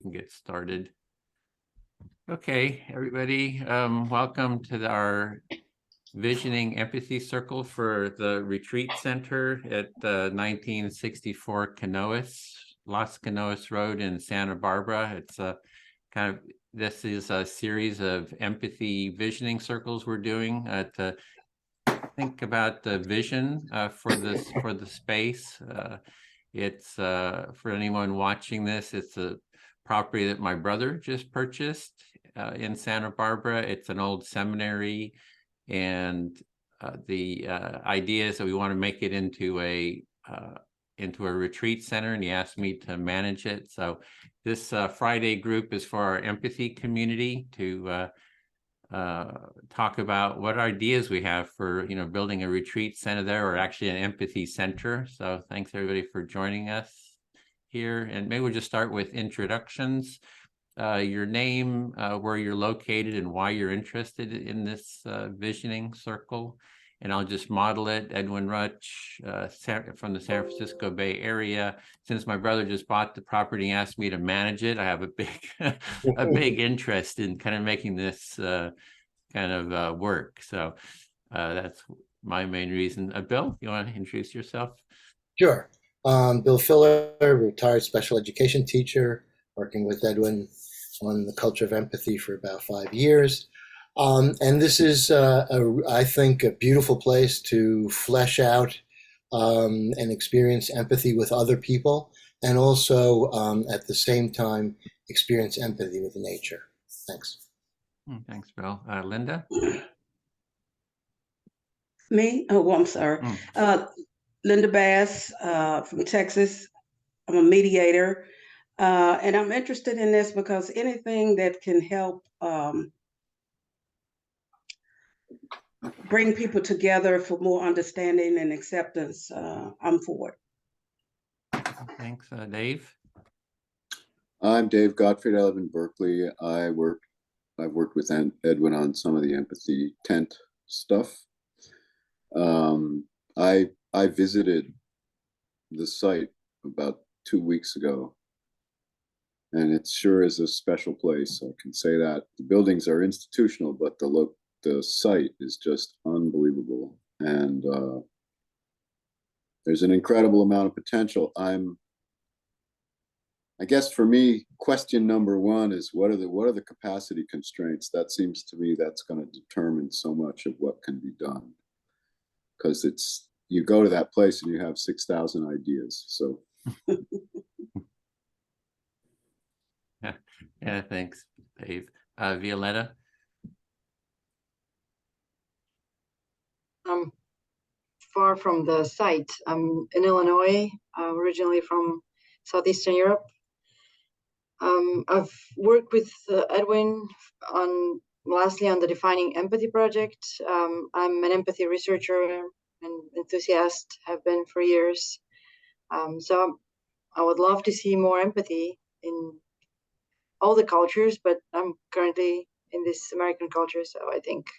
can get started. Okay, everybody, welcome to our Visioning Empathy Circle for the Retreat Center at 1964 Las Canoas Road in Santa Barbara. It's a this is a series of empathy visioning circles we're doing to think about the vision for the space. It's for anyone watching this, it's a property that my brother just purchased in Santa Barbara. It's an old seminary, and the idea is that we want to make it into a retreat center, and he asked me to manage it. So this Friday group is for our empathy community to talk about what ideas we have for building a retreat center there, or actually an empathy center. So thanks everybody for joining us here, and maybe we'll just start with introductions. Your name, where you're located, and why you're interested in this visioning circle. And I'll just model it. Edwin Rutch, from the San Francisco Bay Area. Since my brother just bought the property and asked me to manage it, I have a big interest in kind of making this work. So that's my main reason. Bill, you want to introduce yourself? Sure. Bill Filler, retired special education teacher, working with Edwin on the culture of empathy for about 5 years. And this is, I think, a beautiful place to flesh out and experience empathy with other people, and also at the same time experience empathy with nature. Thanks. Thanks, Bill. Linda? Me? Oh, I'm sorry. Linda Bass from Texas. I'm a mediator. And I'm interested in this because anything that can help bring people together for more understanding and acceptance, I'm for it. Thanks. Dave? I'm Dave Gottfried. I live in Berkeley. I've worked with Edwin on some of the empathy tent stuff. I visited the site about 2 weeks ago, and it sure is a special place. I can say that. The buildings are institutional, but the site is just unbelievable, and there's an incredible amount of potential. I guess for me, question number one is what are the capacity constraints? That seems to me that's going to determine so much of what can be done, because you go to that place and you have 6,000 ideas. So. Yeah, thanks, Dave. Violetta? I'm far from the site. I'm in Illinois, originally from Southeastern Europe. I've worked with Edwin lastly on the Defining Empathy project. I'm an empathy researcher and enthusiast, have been for years. So I would love to see more empathy in all the cultures, but I'm currently in this American culture, so I think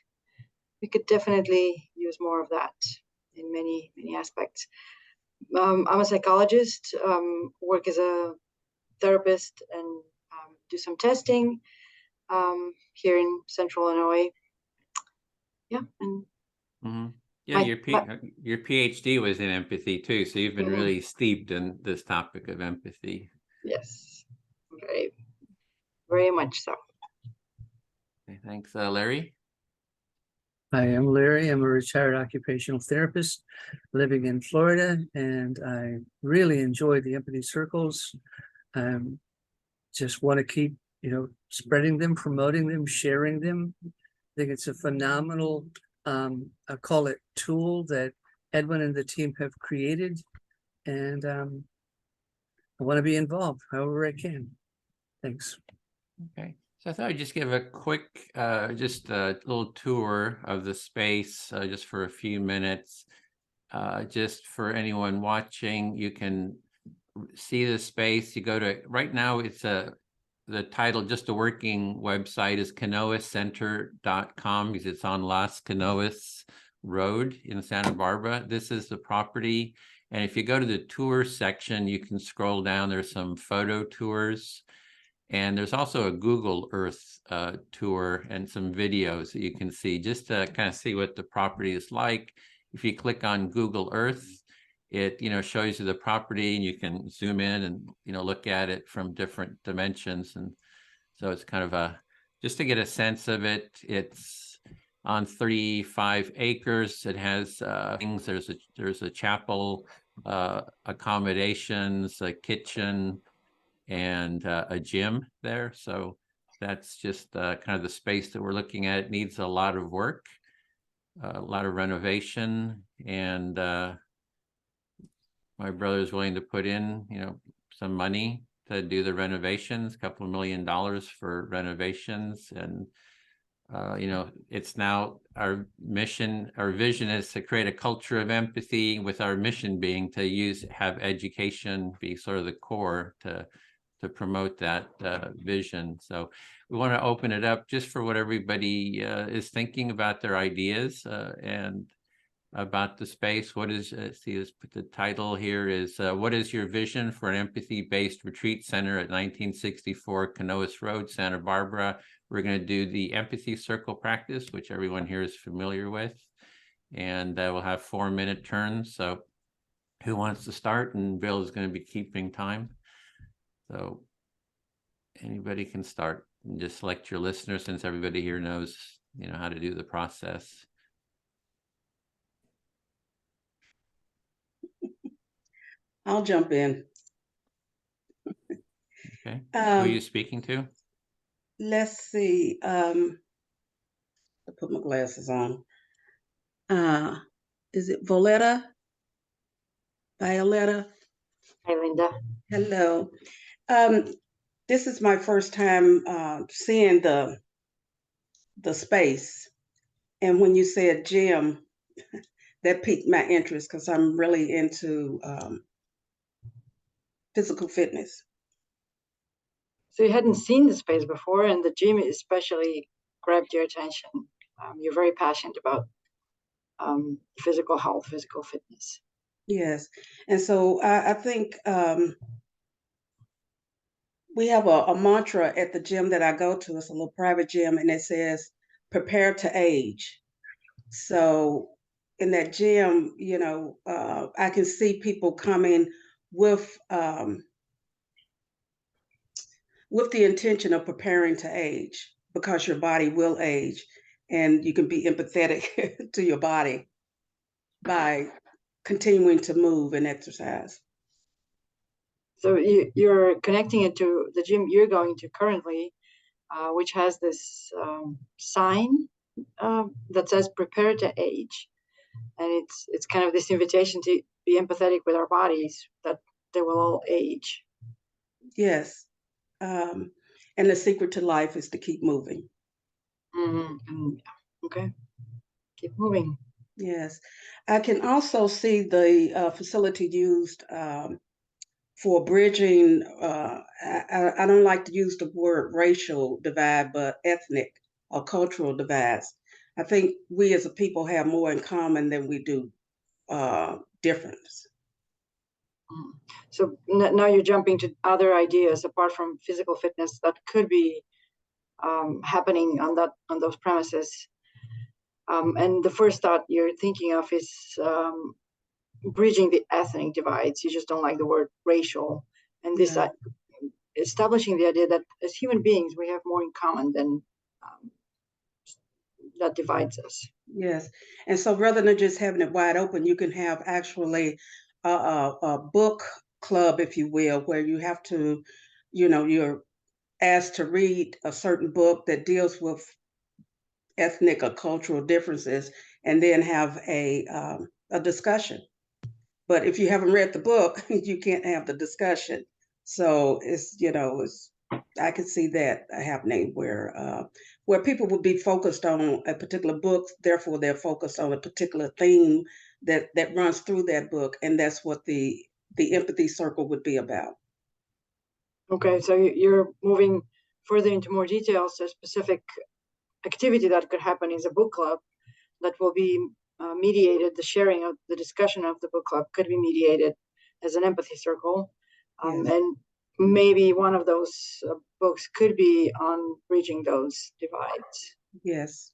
we could definitely use more of that in many aspects. I'm a psychologist, work as a therapist, and do some testing here in Central Illinois. Yeah, and yeah, your PhD was in empathy too, so you've been really steeped in this topic of empathy. Yes, very much so. Okay, thanks, Larry. Hi, I'm Larry. I'm a retired occupational therapist living in Florida, and I really enjoy the empathy circles. Just want to keep, spreading them, promoting them, sharing them. I think it's a phenomenal, I call it tool that Edwin and the team have created, and I want to be involved however I can. Thanks. Okay. So I thought I'd just give a quick, just a little tour of the space, just for a few minutes. Just for anyone watching, you can see the space. You go to, right now it's the title, just a working website, is canoascenter.com, because it's on Las Canoas Road in Santa Barbara. This is the property. And if you go to the tour section, you can scroll down. There's some photo tours. And there's also a Google Earth tour and some videos that you can see just to kind of see what the property is like. If you click on Google Earth, it shows you the property, and you can zoom in and look at it from different dimensions. And so it's kind of just to get a sense of it. It's on 35 acres. It has things. There's a chapel, accommodations, a kitchen, and a gym there. So that's just kind of the space that we're looking at. It needs a lot of work, a lot of renovation, and my brother is willing to put in, some money to do the renovations, a couple of $1 million for renovations. And it's now our mission, our vision is to create a culture of empathy, with our mission being to have education be sort of the core to promote that vision. So we want to open it up just for what everybody is thinking about their ideas and about the space. What is, the title here is, what is your vision for an empathy-based retreat center at 1964 Canoas Road, Santa Barbara? We're going to do the empathy circle practice, which everyone here is familiar with. And we'll have 4-minute turns. So who wants to start? And Bill is going to be keeping time. So anybody can start, and just select your listener, since everybody here knows, how to do the process. I'll jump in. Okay. Who are you speaking to? Let's see. I put my glasses on. Is it Violetta? Violetta? Hi, Linda. Hello. This is my first time seeing the space. And when you said gym, that piqued my interest, because I'm really into physical fitness. So you hadn't seen the space before, and the gym especially grabbed your attention. You're very passionate about physical health, physical fitness. Yes. And so I think we have a mantra at the gym that I go to. It's a little private gym, and it says, prepare to age. So in that gym, I can see people coming with the intention of preparing to age, because your body will age, and you can be empathetic to your body by continuing to move and exercise. So you're connecting it to the gym you're going to currently, which has this sign that says "Prepare to Age," and it's kind of this invitation to be empathetic with our bodies, that they will all age. Yes, and the secret to life is to keep moving. Okay, keep moving. Yes, I can also see the facility used for bridging. I don't like to use the word racial divide, but ethnic or cultural divides. I think we as a people have more in common than we do difference. So now you're jumping to other ideas apart from physical fitness that could be happening on those premises. And the first thought you're thinking of is bridging the ethnic divides. You just don't like the word racial, and this establishing the idea that as human beings we have more in common than that divides us. Yes, and so rather than just having it wide open, you can have actually a book club, if you will, where you have to, you're asked to read a certain book that deals with ethnic or cultural differences, and then have a discussion. But if you haven't read the book, you can't have the discussion. So I could see that happening where people would be focused on a particular book, therefore they're focused on a particular theme that runs through that book, and that's what the empathy circle would be about. Okay, so you're moving further into more details. A specific activity that could happen is a book club that will be mediated. The sharing of the discussion of the book club could be mediated as an empathy circle. Yes. And maybe one of those books could be on bridging those divides. Yes.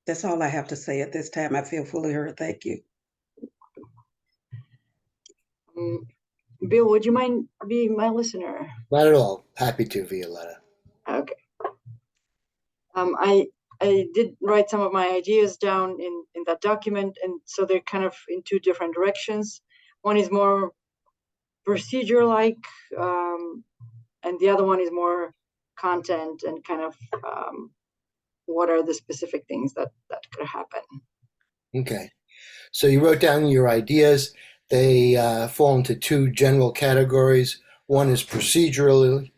That's all I have to say at this time. I feel fully heard. Thank you. Bill, would you mind being my listener? Not at all. Happy to, Violetta. Okay. I did write some of my ideas down in that document, and so they're kind of in two different directions. One is more procedure-like, and the other one is more content and kind of what are the specific things that could happen. Okay. So you wrote down your ideas. They fall into two general categories. One is procedurally.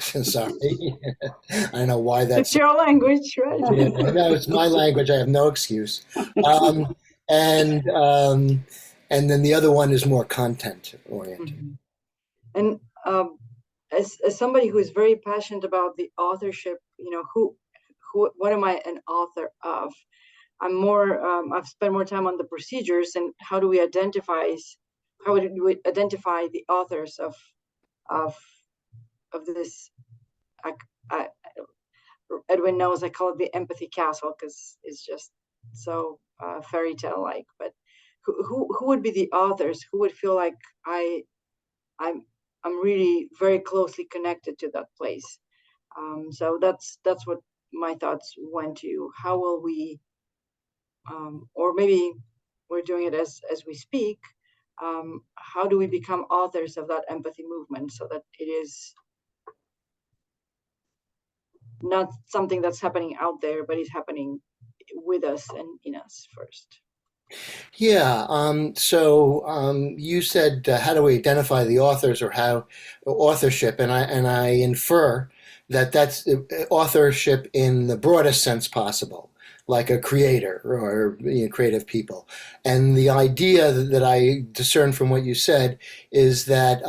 Sorry, I don't know why It's that's. your language, right? Yeah, no, it's my language. I have no excuse. And then the other one is more content oriented. Mhm. And as somebody who is very passionate about the authorship, what am I an author of? I'm more. I've spent more time on the procedures and how do we identify the authors of this. I, Edwin knows I call it the empathy castle because it's just so fairy tale like. But who would be the authors? Who would feel like I'm really very closely connected to that place? So that's what my thoughts went to. How will we, or maybe we're doing it as we speak. How do we become authors of that empathy movement so that it is not something that's happening out there, but is happening with us and in us first? Yeah. So you said, how do we identify the authors or how authorship? And I infer that that's authorship in the broadest sense possible, like a creator or creative people. And the idea that I discern from what you said is that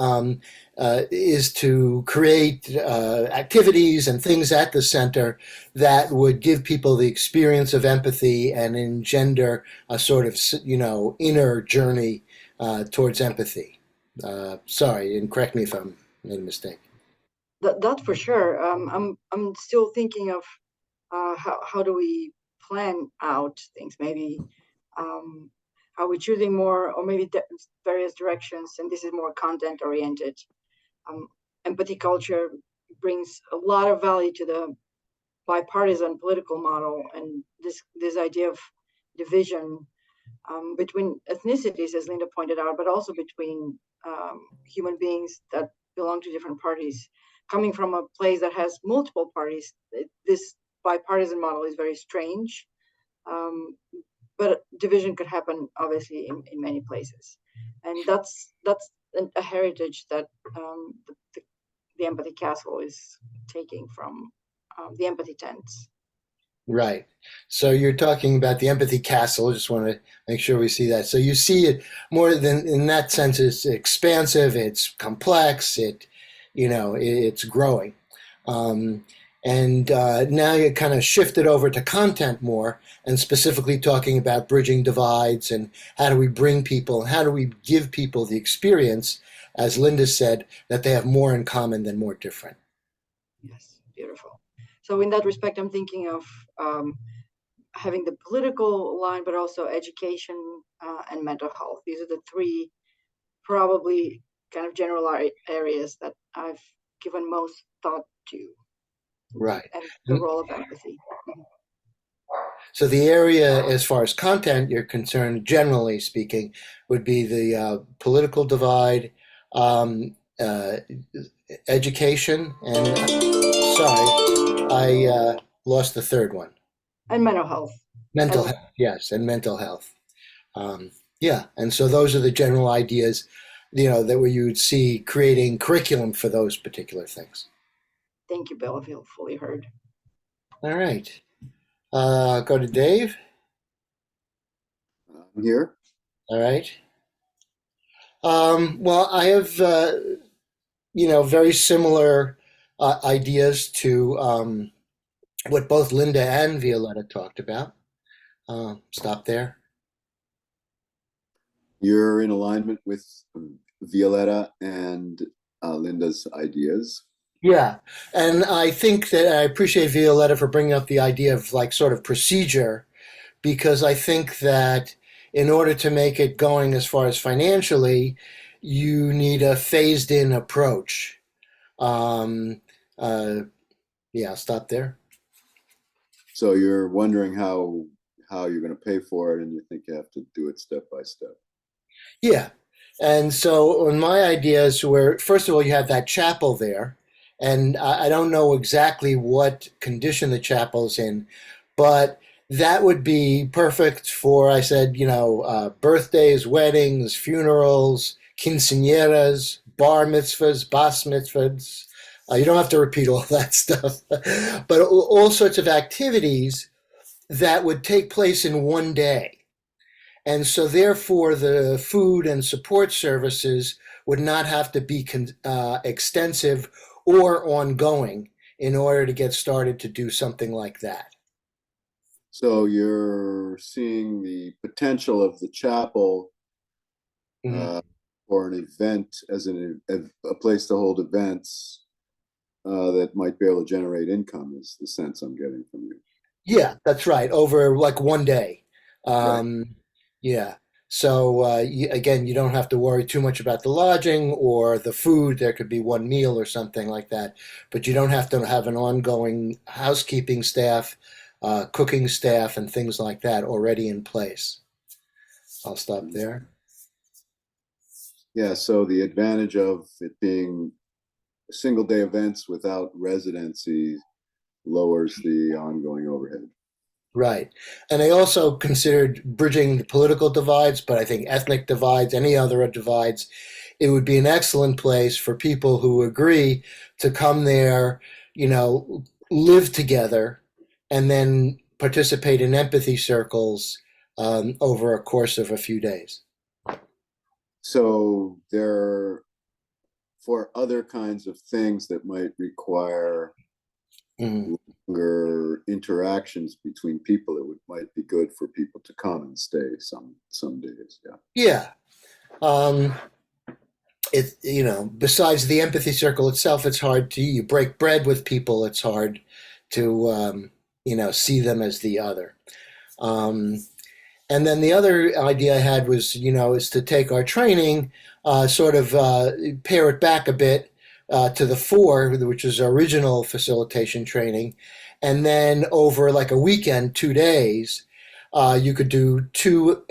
is to create activities and things at the center that would give people the experience of empathy and engender a sort of inner journey towards empathy. Sorry, and correct me if I made a mistake. That for sure. I'm still thinking of how do we plan out things? Maybe are we choosing more, or maybe various directions? And this is more content oriented. Empathy culture brings a lot of value to the bipartisan political model, and this idea of division between ethnicities, as Linda pointed out, but also between human beings that belong to different parties. Coming from a place that has multiple parties, this bipartisan model is very strange. But division could happen, obviously, in many places, and that's a heritage that the empathy castle is taking from the empathy tents. Right. So you're talking about the empathy castle. Just want to make sure we see that. So you see it more than in that sense. It's expansive. It's complex. It's growing. And now you kind of shifted over to content more, and specifically talking about bridging divides and how do we bring people, how do we give people the experience, as Linda said, that they have more in common than more different. Yes, beautiful. So in that respect, I'm thinking of having the political line, but also education and mental health. These are the three probably kind of general areas that I've given most thought to. Right. And the role of empathy. So the area, as far as content you're concerned, generally speaking, would be the political divide, education, and sorry, I lost the third one. And mental health. Mental health, yes, and mental health. Yeah, and so those are the general ideas, that where you would see creating curriculum for those particular things. Thank you, Bill. I feel fully heard. All right. Go to Dave. I'm here. All right. Well, I have, very similar ideas to what both Linda and Violetta talked about. Stop there. You're in alignment with Violetta and Linda's ideas. Yeah, and I think that I appreciate Violetta for bringing up the idea of like sort of procedure, because I think that in order to make it going as far as financially, you need a phased in approach. Um, uh, yeah, I'll stop there. So you're wondering how you're going to pay for it, and you think you have to do it step by step. Yeah. And so on my ideas where first of all you have that chapel there, and I don't know exactly what condition the chapel's in, but that would be perfect for, I said, birthdays, weddings, funerals, quinceañeras, bar mitzvahs, bas mitzvahs. You don't have to repeat all that stuff, but all sorts of activities that would take place in one day. And so, therefore, the food and support services would not have to be extensive or ongoing in order to get started to do something like that. So you're seeing the potential of the chapel Mhm. for an event as a place to hold events that might be able to generate income is the sense I'm getting from you. Yeah, that's right. Over like one day. Right. Yeah. So, again, you don't have to worry too much about the lodging or the food. There could be one meal or something like that, but you don't have to have an ongoing housekeeping staff, cooking staff, and things like that already in place. I'll stop there. Yeah, so the advantage of it being single day events without residency lowers the ongoing overhead. Right. And I also considered bridging the political divides, but I think ethnic divides, any other divides, it would be an excellent place for people who agree to come there, live together, and then participate in empathy circles over a course of a few days. So there, for other kinds of things that might require Mhm. longer interactions between people, might be good for people to come and stay some days. Yeah. Yeah. Um, besides the empathy circle itself, it's hard to, you break bread with people, it's hard to, see them as the other. Um, and then the other idea I had was, is to take our training, sort of pare it back a bit to the four, which is our original facilitation training. And then over like a weekend, 2 days, you could do two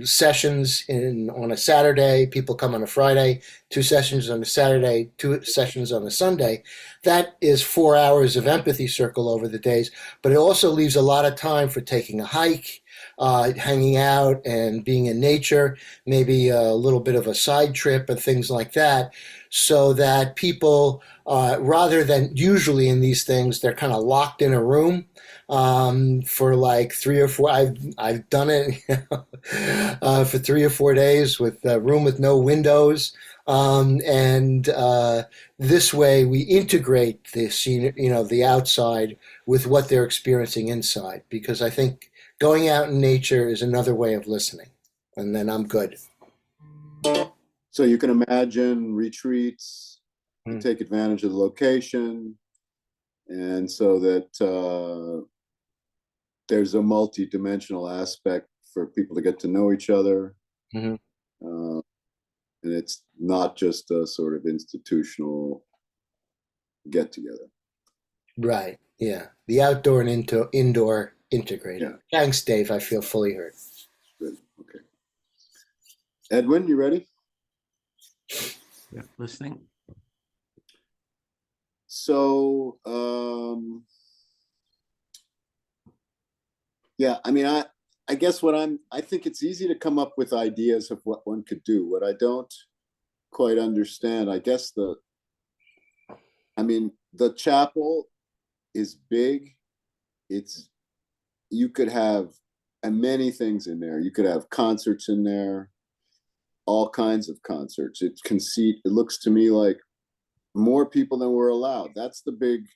sessions on a Saturday. People come on a Friday, 2 sessions on a Saturday, 2 sessions on a Sunday. That is 4 hours of empathy circle over the days, but it also leaves a lot of time for taking a hike, hanging out and being in nature, maybe a little bit of a side trip and things like that, so that people, rather than usually in these things, they're kind of locked in a room for like 3 or 4. I've done it for 3 or 4 days with a room with no windows, and this way we integrate the scene, the outside with what they're experiencing inside. Because I think going out in nature is another way of listening. And then I'm good. So you can imagine retreats to Mm. take advantage of the location, and so that there's a multi-dimensional aspect for people to get to know each other. Mhm. And it's not just a sort of institutional get together. Right. Yeah. The outdoor and indoor integrated. Yeah. Thanks, Dave. I feel fully heard. Good. Okay. Edwin, you ready? Yeah, listening. So, yeah, I mean, I guess I think it's easy to come up with ideas of what one could do. What I don't quite understand, I guess the chapel is big. You could have many things in there. You could have concerts in there, all kinds of concerts. It looks to me like more people than we're allowed. That's the big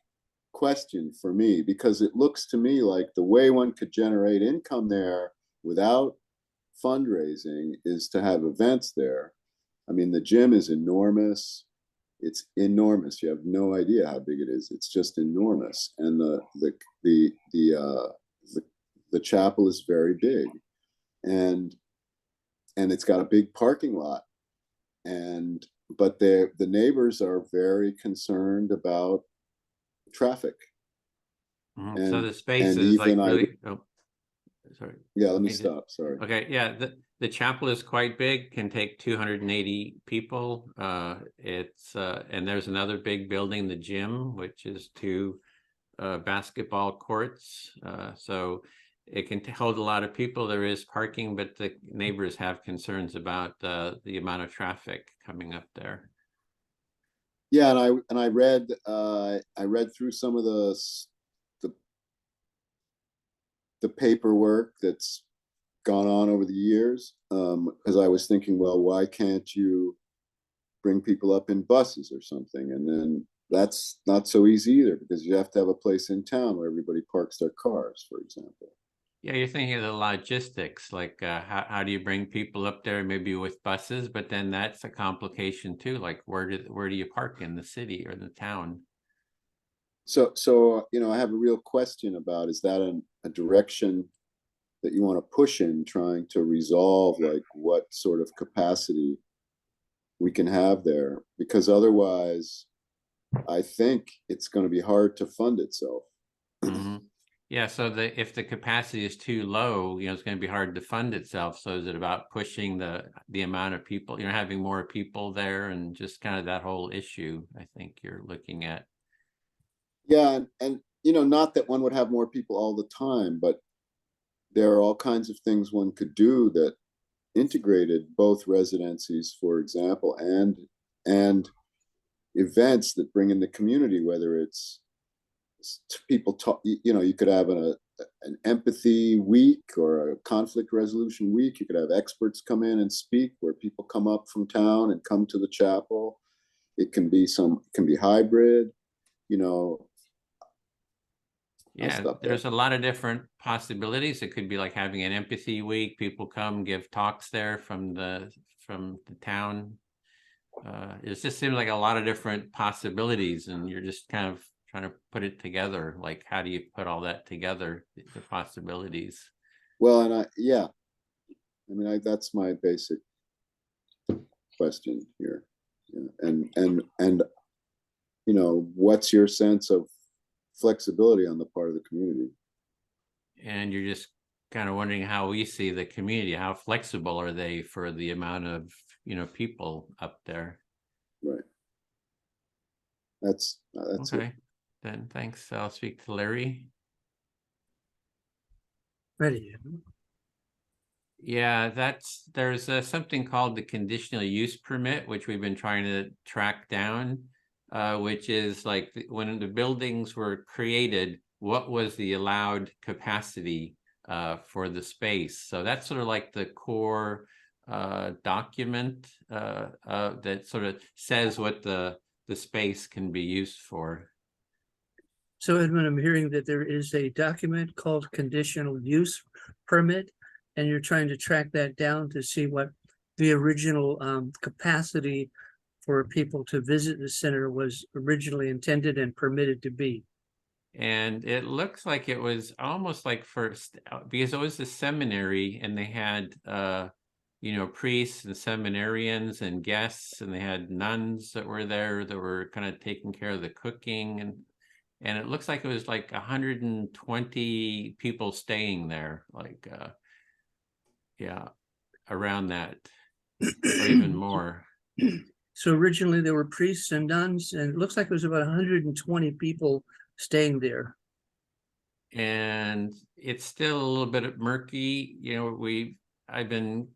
question for me, because it looks to me like the way one could generate income there without fundraising is to have events there. I mean, the gym is enormous. It's enormous. You have no idea how big it is. It's just enormous. And the chapel is very big, and it's got a big parking lot. But the neighbors are very concerned about traffic. So And- the space and is like even I- really, oh, sorry. Yeah, let me Okay, stop. Sorry. Okay, yeah, the chapel is quite big, can take 280 people. And there's another big building, the gym, which is two basketball courts. So it can hold a lot of people. There is parking, but the neighbors have concerns about the amount of traffic coming up there. Yeah, and I read through some of the paperwork that's gone on over the years, because I was thinking, well, why can't you bring people up in buses or something? And then that's not so easy either, because you have to have a place in town where everybody parks their cars, for example. Yeah, you're thinking of the logistics, like how do you bring people up there, maybe with buses, but then that's a complication too. Like where do you park in the city or the town? So I have a real question about, is that a direction that you want to push in, trying to resolve like what sort of capacity we can have there? Because otherwise, I think it's going to be hard to fund itself. Mhm. Yeah, so if the capacity is too low, it's going to be hard to fund itself. So is it about pushing the amount of people, having more people there, and just kind of that whole issue, I think you're looking at. Yeah, and not that one would have more people all the time, but there are all kinds of things one could do that integrated both residencies, for example, and events that bring in the community, whether it's people talk, you could have an empathy week or a conflict resolution week. You could have experts come in and speak, where people come up from town and come to the chapel. It can be hybrid, Yeah, there's a lot of different possibilities. It could be like having an empathy week. People come give talks there from the town. It just seems like a lot of different possibilities, and you're just kind of trying to put it together. Like, how do you put all that together, the possibilities? Well, and I mean, that's my basic question here. And what's your sense of flexibility on the part of the community? And you're just kind of wondering how we see the community. How flexible are they for the amount of people up there? Right. That's Okay. it. Then thanks. I'll speak to Larry. Ready? Yeah, there's something called the conditional use permit, which we've been trying to track down, which is like when the buildings were created, what was the allowed capacity for the space? So that's sort of like the core document that sort of says what the space can be used for. So Edmund, I'm hearing that there is a document called conditional use permit, and you're trying to track that down to see what the original capacity for people to visit the center was originally intended and permitted to be. And it looks like it was almost like first, because it was the seminary, and they had priests and seminarians and guests, and they had nuns that were there that were kind of taking care of the cooking, and it looks like it was like 120 people staying there, like around that, or even more. So originally there were priests and nuns, and it looks like it was about 120 people staying there. And it's still a little bit murky. I've been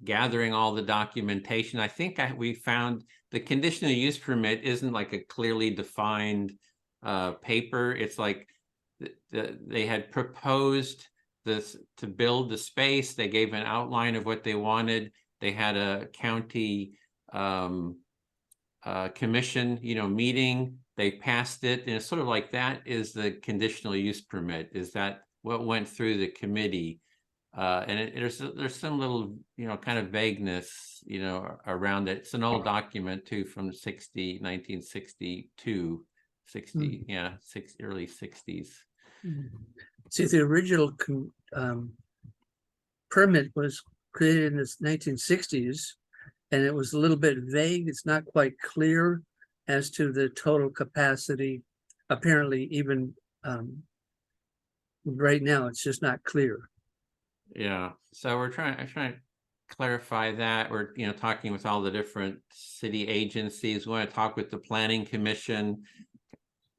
gathering all the documentation. I think we found the conditional use permit isn't like a clearly defined paper. It's like they had proposed this to build the space. They gave an outline of what they wanted. They had a county commission, meeting. They passed it, and it's sort of like that is the conditional use permit. Is that what went through the committee? there's some little, kind of vagueness, around it. It's an old document too from 1962, 60, yeah, early 60s. See, the original permit was created in the 1960s, and it was a little bit vague. It's not quite clear as to the total capacity. Apparently, even right now, it's just not clear. Yeah, so I'm trying to clarify that. We're, talking with all the different city agencies. We want to talk with the planning commission,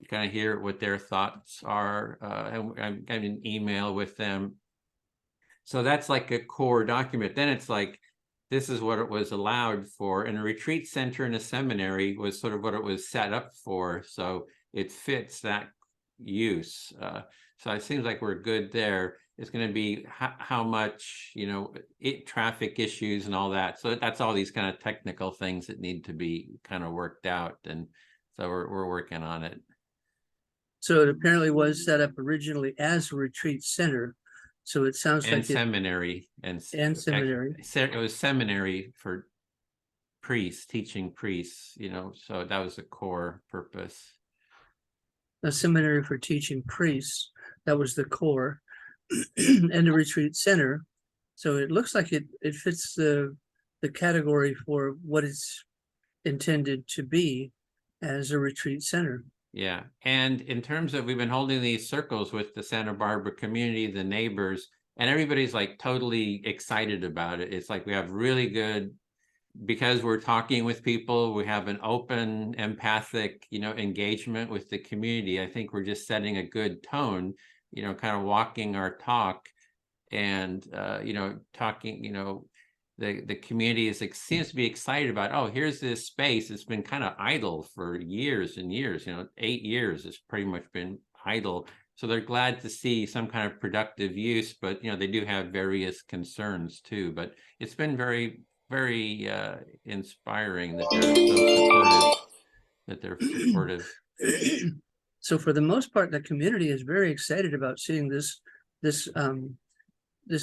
kind of hear what their thoughts are. And I'm getting an email with them. So that's like a core document. Then it's like, this is what it was allowed for. And a retreat center in a seminary was sort of what it was set up for. So it fits that use. So it seems like we're good there. It's going to be how much, traffic issues and all that. So that's all these kind of technical things that need to be kind of worked out. And so we're working on it. So it apparently was set up originally as a retreat center. So it sounds And like seminary and seminary. It was seminary for priests, teaching priests, so that was the core purpose. A seminary for teaching priests, that was the core, and a retreat center. So it looks like it fits the category for what it's intended to be as a retreat center. Yeah, and in terms of, we've been holding these circles with the Santa Barbara community, the neighbors, and everybody's like totally excited about it. It's like we have really good, because we're talking with people, we have an open, empathic, engagement with the community. I think we're just setting a good tone, kind of walking our talk, and talking, the community seems to be excited about, oh, here's this space. It's been kind of idle for years and years, 8 years. It's pretty much been idle. So they're glad to see some kind of productive use, but they do have various concerns too. But it's been very, very inspiring that they're supportive. So for the most part, the community is very excited about seeing this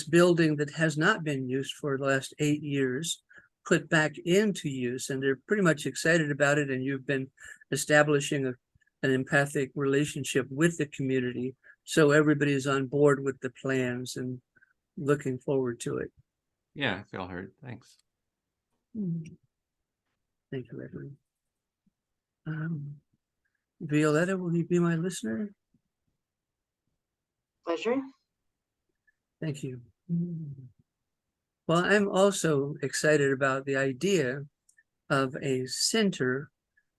building that has not been used for the last 8 years put back into use, and they're pretty much excited about it. And you've been establishing an empathic relationship with the community, so everybody is on board with the plans and looking forward to it. Yeah, I feel heard. Thanks. Thank you, Edwin. Violetta, will you be my listener? Pleasure. Thank you. Well, I'm also excited about the idea of a center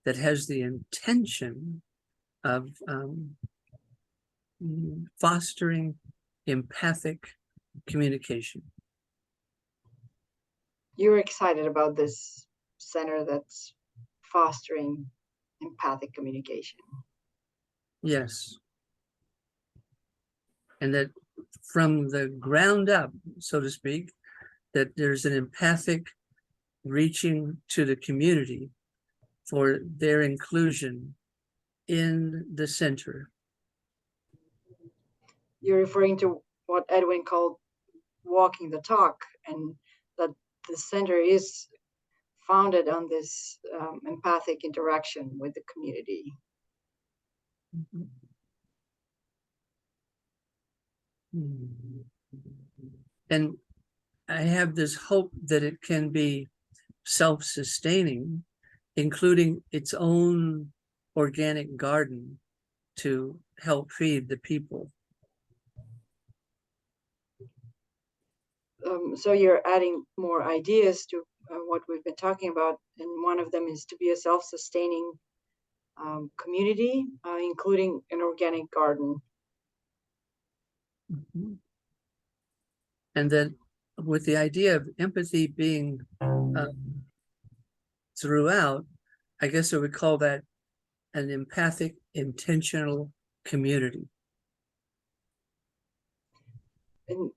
that has the intention of fostering empathic communication. You're excited about this center that's fostering empathic communication. Yes. And that from the ground up, so to speak, that there's an empathic reaching to the community for their inclusion in the center. You're referring to what Edwin called walking the talk, and that the center is founded on this empathic interaction with the community. And I have this hope that it can be self-sustaining, including its own organic garden to help feed the people. So you're adding more ideas to what we've been talking about, and one of them is to be a self-sustaining community, including an organic garden. And then with the idea of empathy being throughout, I guess I would call that an empathic, intentional community. And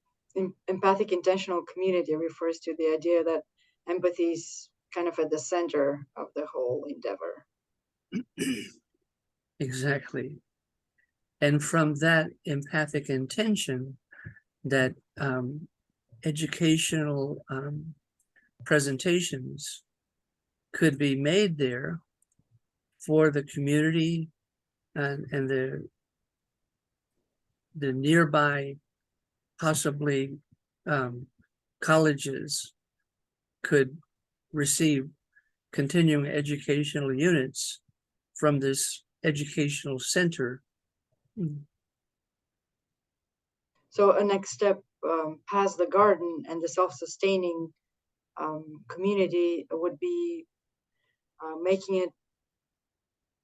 empathic intentional community refers to the idea that empathy is kind of at the center of the whole endeavor. Exactly. And from that empathic intention, that educational presentations could be made there for the community and the nearby, possibly colleges could receive continuing educational units from this educational center. So a next step past the garden and the self-sustaining community would be making it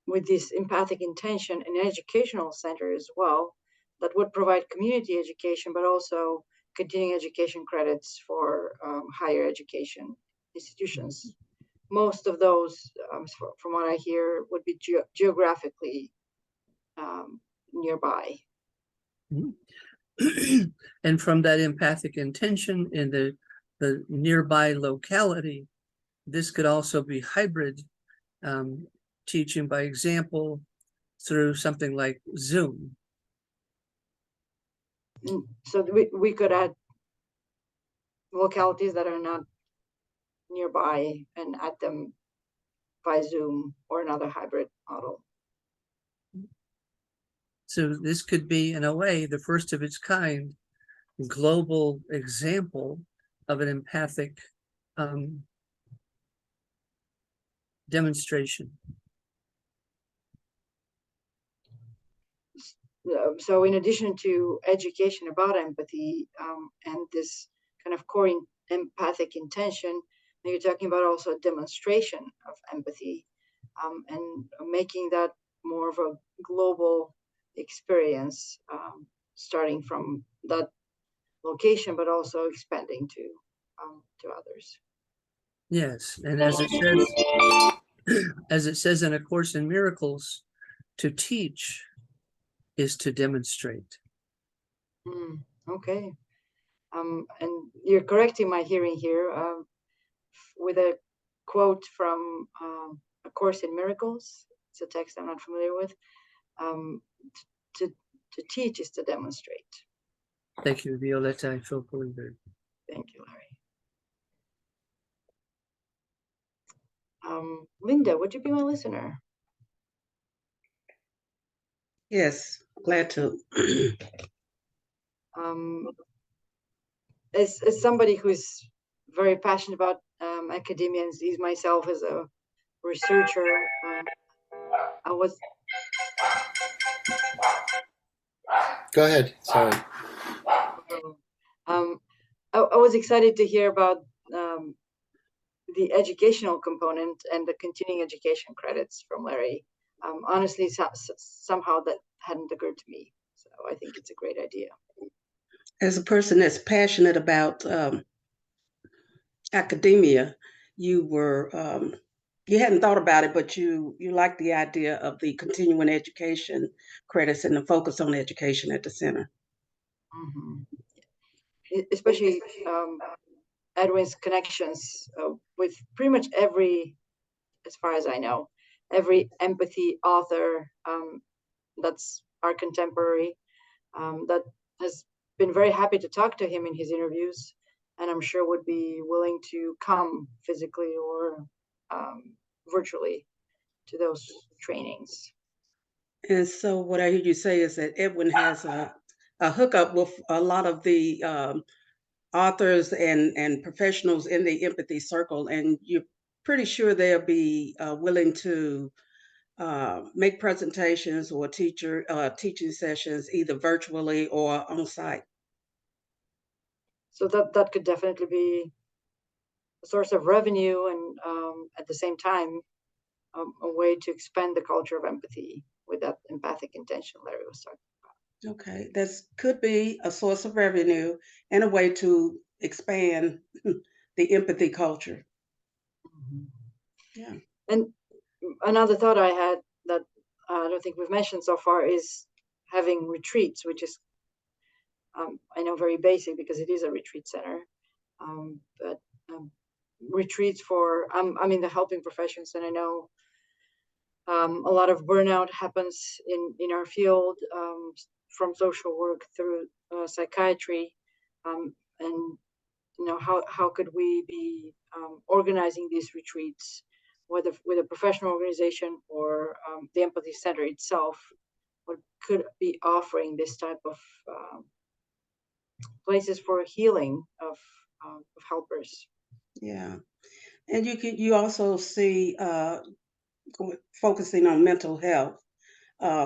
with this empathic intention an educational center as well that would provide community education, but also continuing education credits for higher education institutions. Most of those, from what I hear, would be geographically nearby. And from that empathic intention in the nearby locality, this could also be hybrid teaching by example through something like Zoom. So we could add localities that are not nearby and add them by Zoom or another hybrid model. So this could be, in a way, the first of its kind global example of an empathic demonstration. So in addition to education about empathy and this kind of core empathic intention, you're talking about also a demonstration of empathy and making that more of a global experience, starting from that location, but also expanding to others. Yes, and as it says in A Course in Miracles, to teach is to demonstrate. Okay. And you're correcting my hearing here with a quote from A Course in Miracles. It's a text I'm not familiar with. To teach is to demonstrate. Thank you, Violetta. I feel believer. Thank you, Larry. Linda, would you be my listener? Yes, glad to. As somebody who's very passionate about academia and sees myself as a researcher, I was. Go ahead. Sorry. I was excited to hear about the educational component and the continuing education credits from Larry. Honestly, somehow that hadn't occurred to me. So I think it's a great idea. As a person that's passionate about academia, you were you hadn't thought about it, but you liked the idea of the continuing education credits and the focus on education at the center. Especially Edwin's connections with pretty much every, as far as I know, every empathy author that's our contemporary that has been very happy to talk to him in his interviews, and I'm sure would be willing to come physically or virtually to those trainings. And so what I hear you say is that Edwin has a hookup with a lot of the authors and professionals in the empathy circle, and you're pretty sure they'll be willing to make presentations or teaching sessions either virtually or on site. So that could definitely be a source of revenue and at the same time a way to expand the culture of empathy with that empathic intention Larry was talking about. Okay, that could be a source of revenue and a way to expand the empathy culture. Yeah. And another thought I had that I don't think we've mentioned so far is having retreats, which is I know very basic because it is a retreat center, but retreats for I'm in the helping professions, and I know a lot of burnout happens in our field, from social work through psychiatry, and how could we be organizing these retreats, whether with a professional organization or the Empathy Center itself, what could be offering this type of places for healing of helpers. Yeah. And you also see focusing on mental health,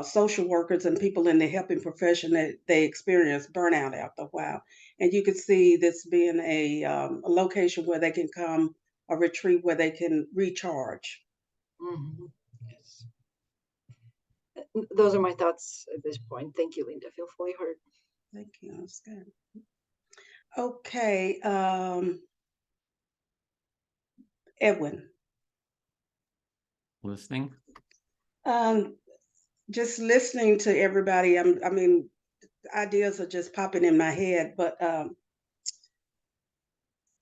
social workers and people in the helping profession that they experience burnout after a while. And you could see this being a location where they can come, a retreat where they can recharge. Mhm. Yes. Those are my thoughts at this point. Thank you, Linda. Feel fully heard. Thank you. That's good. Okay. Edwin. Listening. Just listening to everybody, I mean, ideas are just popping in my head, but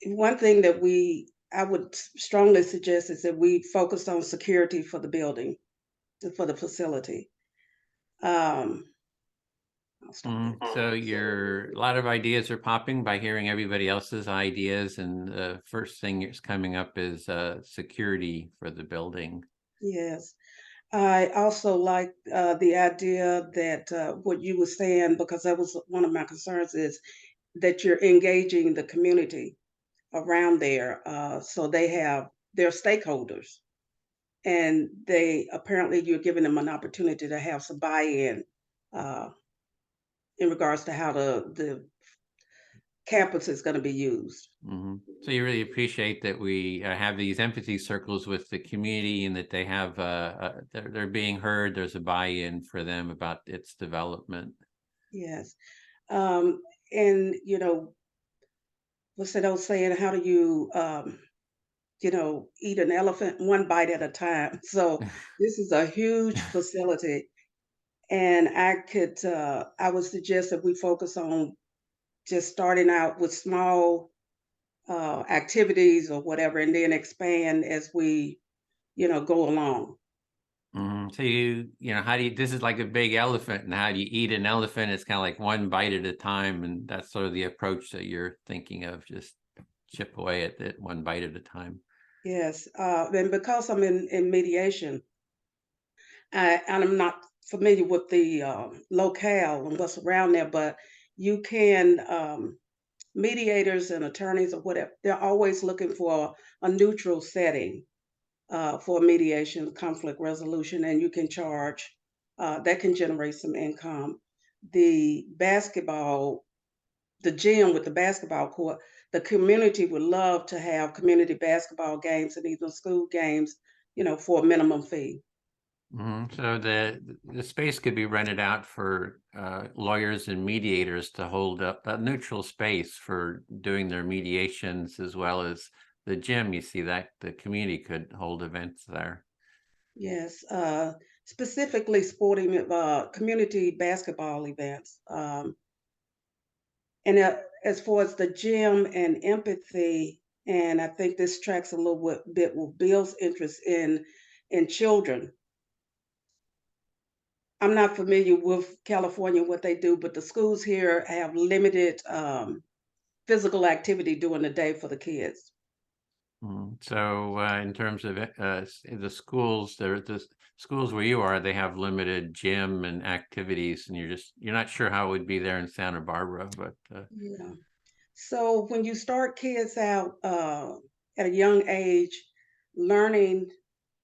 one thing that I would strongly suggest is that we focus on security for the building, for the facility. I'll stop there. So a lot of ideas are popping by hearing everybody else's ideas, and the first thing that's coming up is security for the building. Yes. I also like the idea that what you were saying, because that was one of my concerns, is that you're engaging the community around there. So they have their stakeholders, and apparently you're giving them an opportunity to have some buy-in uh, in regards to how the campus is going to be used. Mm-hmm. So you really appreciate that we have these empathy circles with the community, and that they have they're being heard. There's a buy-in for them about its development. Yes. And what's that old saying? How do you eat an elephant one bite at a time? So this is a huge facility, and I would suggest that we focus on just starting out with small activities or whatever, and then expand as we go along. So how do you, this is like a big elephant, and how do you eat an elephant? It's kind of like one bite at a time, and that's sort of the approach that you're thinking of, just chip away at it one bite at a time. Yes, and because I'm in mediation, and I'm not familiar with the locale and what's around there, but you can mediators and attorneys or whatever, they're always looking for a neutral setting for mediation, conflict resolution, and you can charge. That can generate some income. The the gym with the basketball court, the community would love to have community basketball games and even school games, for a minimum fee. So the space could be rented out for lawyers and mediators to hold up a neutral space for doing their mediations, as well as the gym. You see that the community could hold events there. Yes, specifically sporting community basketball events. And as far as the gym and empathy, and I think this tracks a little bit with Bill's interest in children. I'm not familiar with California what they do, but the schools here have limited physical activity during the day for the kids. So in terms of the schools, the schools where you are, they have limited gym and activities, and you're not sure how it would be there in Santa Barbara, but Yeah. So when you start kids out at a young age, learning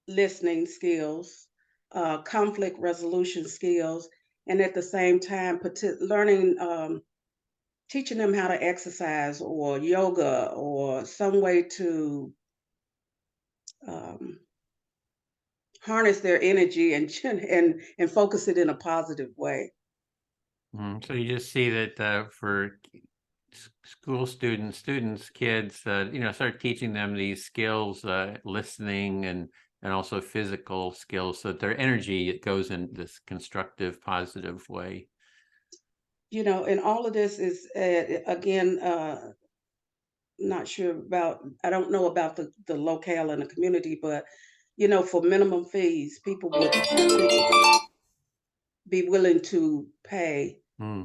listening skills, conflict resolution skills, and at the same time, learning, teaching them how to exercise or yoga or some way to um, harness their energy and and focus it in a positive way. so you just see that for school students, kids, start teaching them these skills, listening and also physical skills, so that their energy, it goes in this constructive, positive way. And all of this is again not sure about. I don't know about the locale and the community, but for minimum fees, people would be willing to pay Hmm.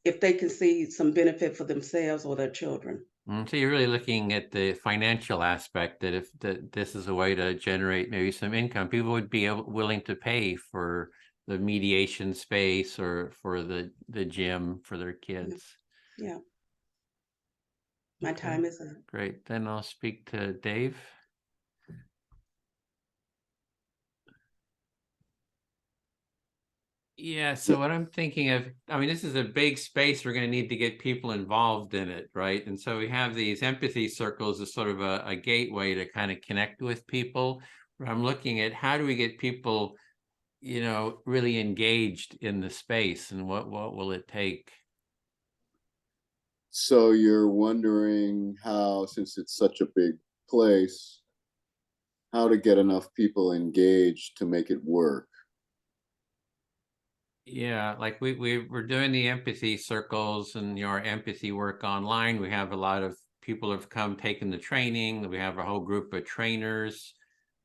if they can see some benefit for themselves or their children. So you're really looking at the financial aspect, that if this is a way to generate maybe some income, people would be willing to pay for the mediation space or for the gym for their kids. Yeah. My Okay, time is up. great. Then I'll speak to Dave. Yeah, so what I'm thinking of, I mean, this is a big space. We're going to need to get people involved in it, right? And so we have these empathy circles as sort of a gateway to kind of connect with people. I'm looking at how do we get people, really engaged in the space, and what will it take? So you're wondering how, since it's such a big place, how to get enough people engaged to make it work. Yeah, like we're doing the empathy circles and our empathy work online. We have a lot of people have come taken the training. We have a whole group of trainers,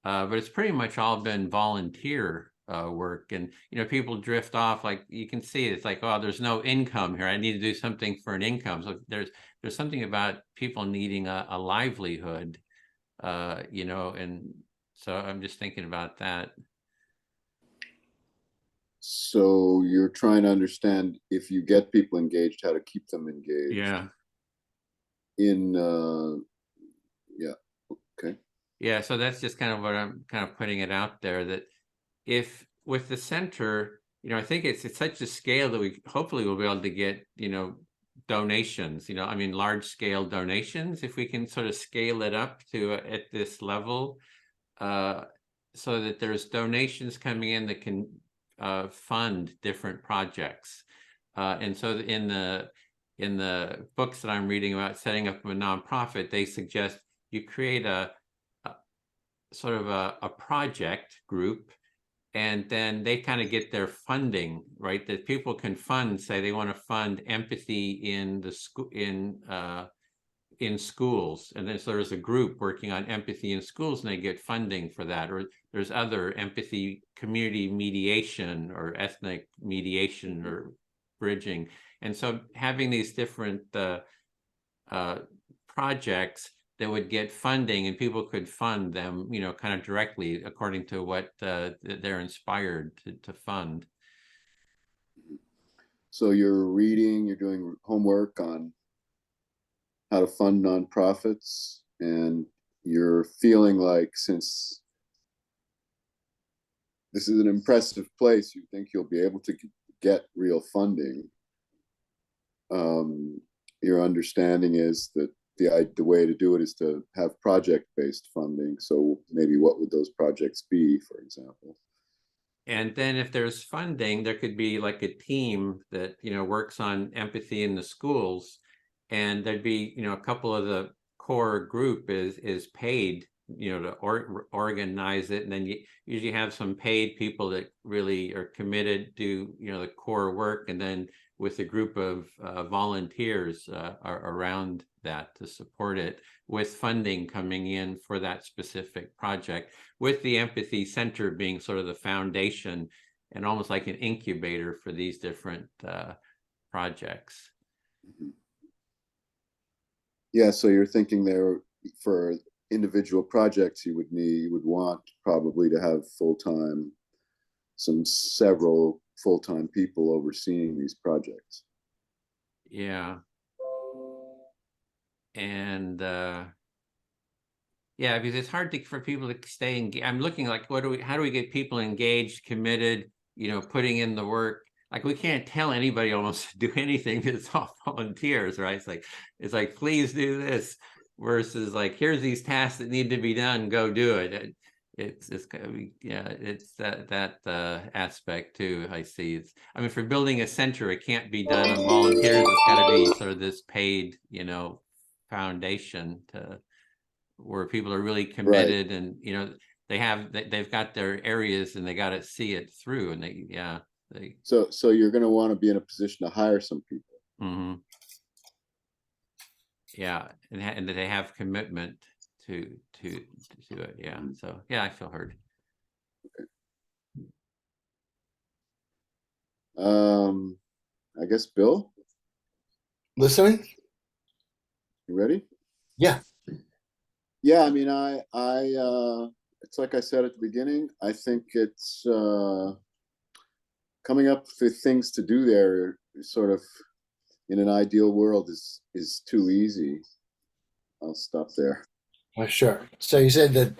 but it's pretty much all been volunteer work. And people drift off. Like you can see, it's like, oh, there's no income here. I need to do something for an income. So there's something about people needing a livelihood, and so I'm just thinking about that. So you're trying to understand, if you get people engaged, how to keep them engaged. Yeah. Yeah, okay. Yeah, so that's just kind of what I'm kind of putting it out there, that if with the center, I think it's such a scale that we hopefully will be able to get, donations, I mean, large scale donations, if we can sort of scale it up to at this level, so that there's donations coming in that can fund different projects. And so in the books that I'm reading about setting up a nonprofit, they suggest you create a sort of a project group, and then they kind of get their funding, right? That people can fund, say they want to fund empathy in the school in schools, and then so there's a group working on empathy in schools, and they get funding for that. Or there's other empathy, community mediation, or ethnic mediation, or bridging. And so having these different projects that would get funding, and people could fund them, kind of directly according to what they're inspired to fund. So you're doing homework on how to fund nonprofits, and you're feeling like, since this is an impressive place, you think you'll be able to get real funding. Your understanding is that the way to do it is to have project-based funding. So maybe what would those projects be, for example? And then if there's funding, there could be like a team that, works on empathy in the schools. And there'd be, a couple of the core group is paid, to organize it. And then you usually have some paid people that really are committed to, the core work. And then with a group of volunteers are around that to support it, with funding coming in for that specific project, with the Empathy Center being sort of the foundation and almost like an incubator for these different projects. Yeah, so you're thinking there, for individual projects, you would want probably to have several full-time people overseeing these projects. Yeah. And yeah, because it's hard for people to stay engaged. I'm looking like, how do we get people engaged, committed, putting in the work? Like we can't tell anybody almost to do anything. It's all volunteers, right? It's like, please do this, versus like, here's these tasks that need to be done, go do it. It's that aspect too. I see. I mean, for building a center, it can't be done on volunteers. It's got to be sort of this paid, foundation where people are really committed, right. And they've got their areas and they got to see it through, and so you're going to want to be in a position to hire some people. Mm-hmm. Yeah, and that they have commitment to it. Yeah, so yeah, I feel heard. Okay. I guess Bill? Listening? You ready? Yeah. Yeah, I mean, it's like I said at the beginning, I think it's coming up with things to do there, sort of in an ideal world, is too easy. I'll stop there. Well, sure. So you said that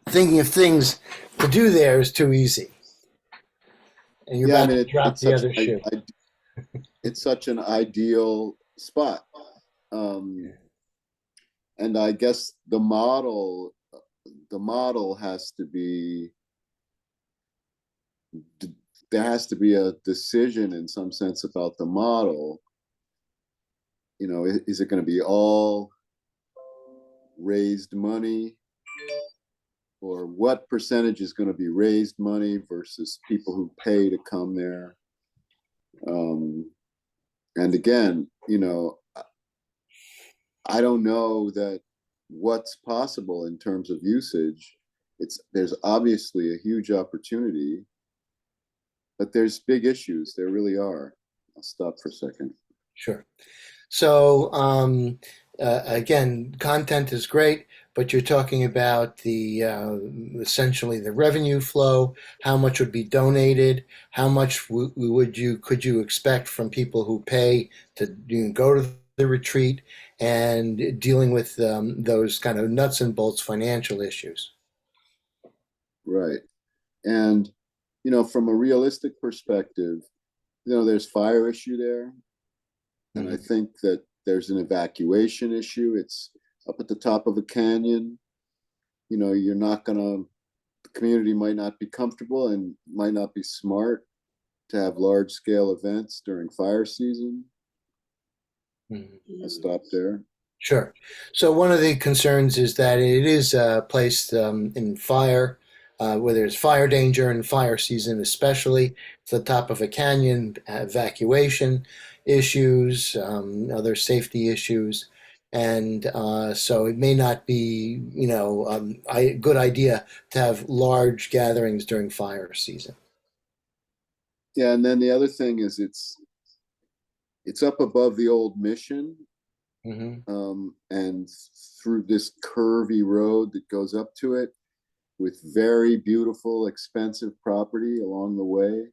thinking of things to do there is too easy, and you're Yeah, I about mean, to drop it's the such other shoe. it's such an ideal spot. Um, and I guess the model has to be, there has to be a decision in some sense about the model. You know, is it going to be all raised money, or what percentage is going to be raised money versus people who pay to come there? And again, you know, I don't know that what's possible in terms of usage. There's obviously a huge opportunity, but there's big issues. There really are. I'll stop for a second. Sure. So again, content is great, but you're talking about the essentially the revenue flow. How much would be donated? How much could you expect from people who pay to go to the retreat, and dealing with those kind of nuts and bolts financial issues? Right. And, you know, from a realistic perspective, you know, there's fire issue there. And I think that there's an evacuation issue. It's up at the top of a canyon. You know, the community might not be comfortable and might not be smart to have large scale events during fire season. I'll stop there. Sure. So one of the concerns is that it is placed in fire, where there's fire danger in fire season, especially to the top of a canyon, evacuation issues, other safety issues, and so it may not be, a good idea to have large gatherings during fire season. Yeah, and then the other thing is it's up above the old mission, and through this curvy road that goes up to it, with very beautiful, expensive property along the way.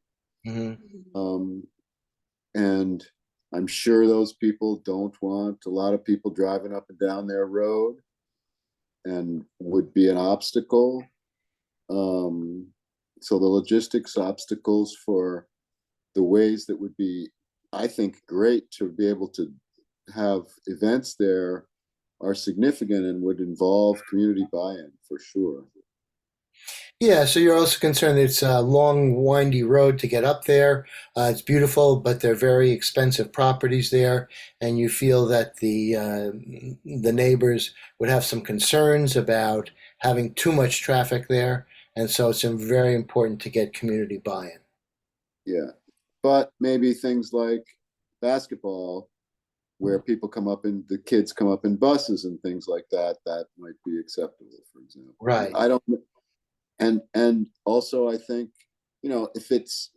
And I'm sure those people don't want a lot of people driving up and down their road, and would be an obstacle. So the logistics obstacles for the ways that would be, I think, great to be able to have events there are significant and would involve community buy-in for sure. Yeah, so you're also concerned it's a long, windy road to get up there. It's beautiful, but they're very expensive properties there, and you feel that the neighbors would have some concerns about having too much traffic there, and so it's very important to get community buy-in. Yeah, but maybe things like basketball, where the kids come up in buses and things like that, that might be acceptable, for example. Right. I don't, and also I think, you know, if it's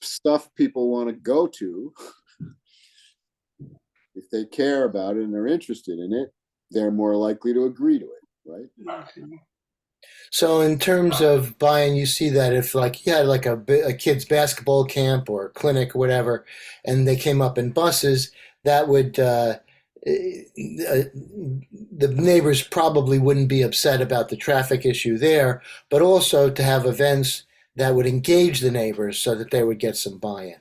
stuff people want to go to, if they care about it and they're interested in it, they're more likely to agree to it, right? So in terms of buying, you see that if like you had like a kid's basketball camp or clinic or whatever, and they came up in buses, that would the neighbors probably wouldn't be upset about the traffic issue there, but also to have events that would engage the neighbors so that they would get some buy-in.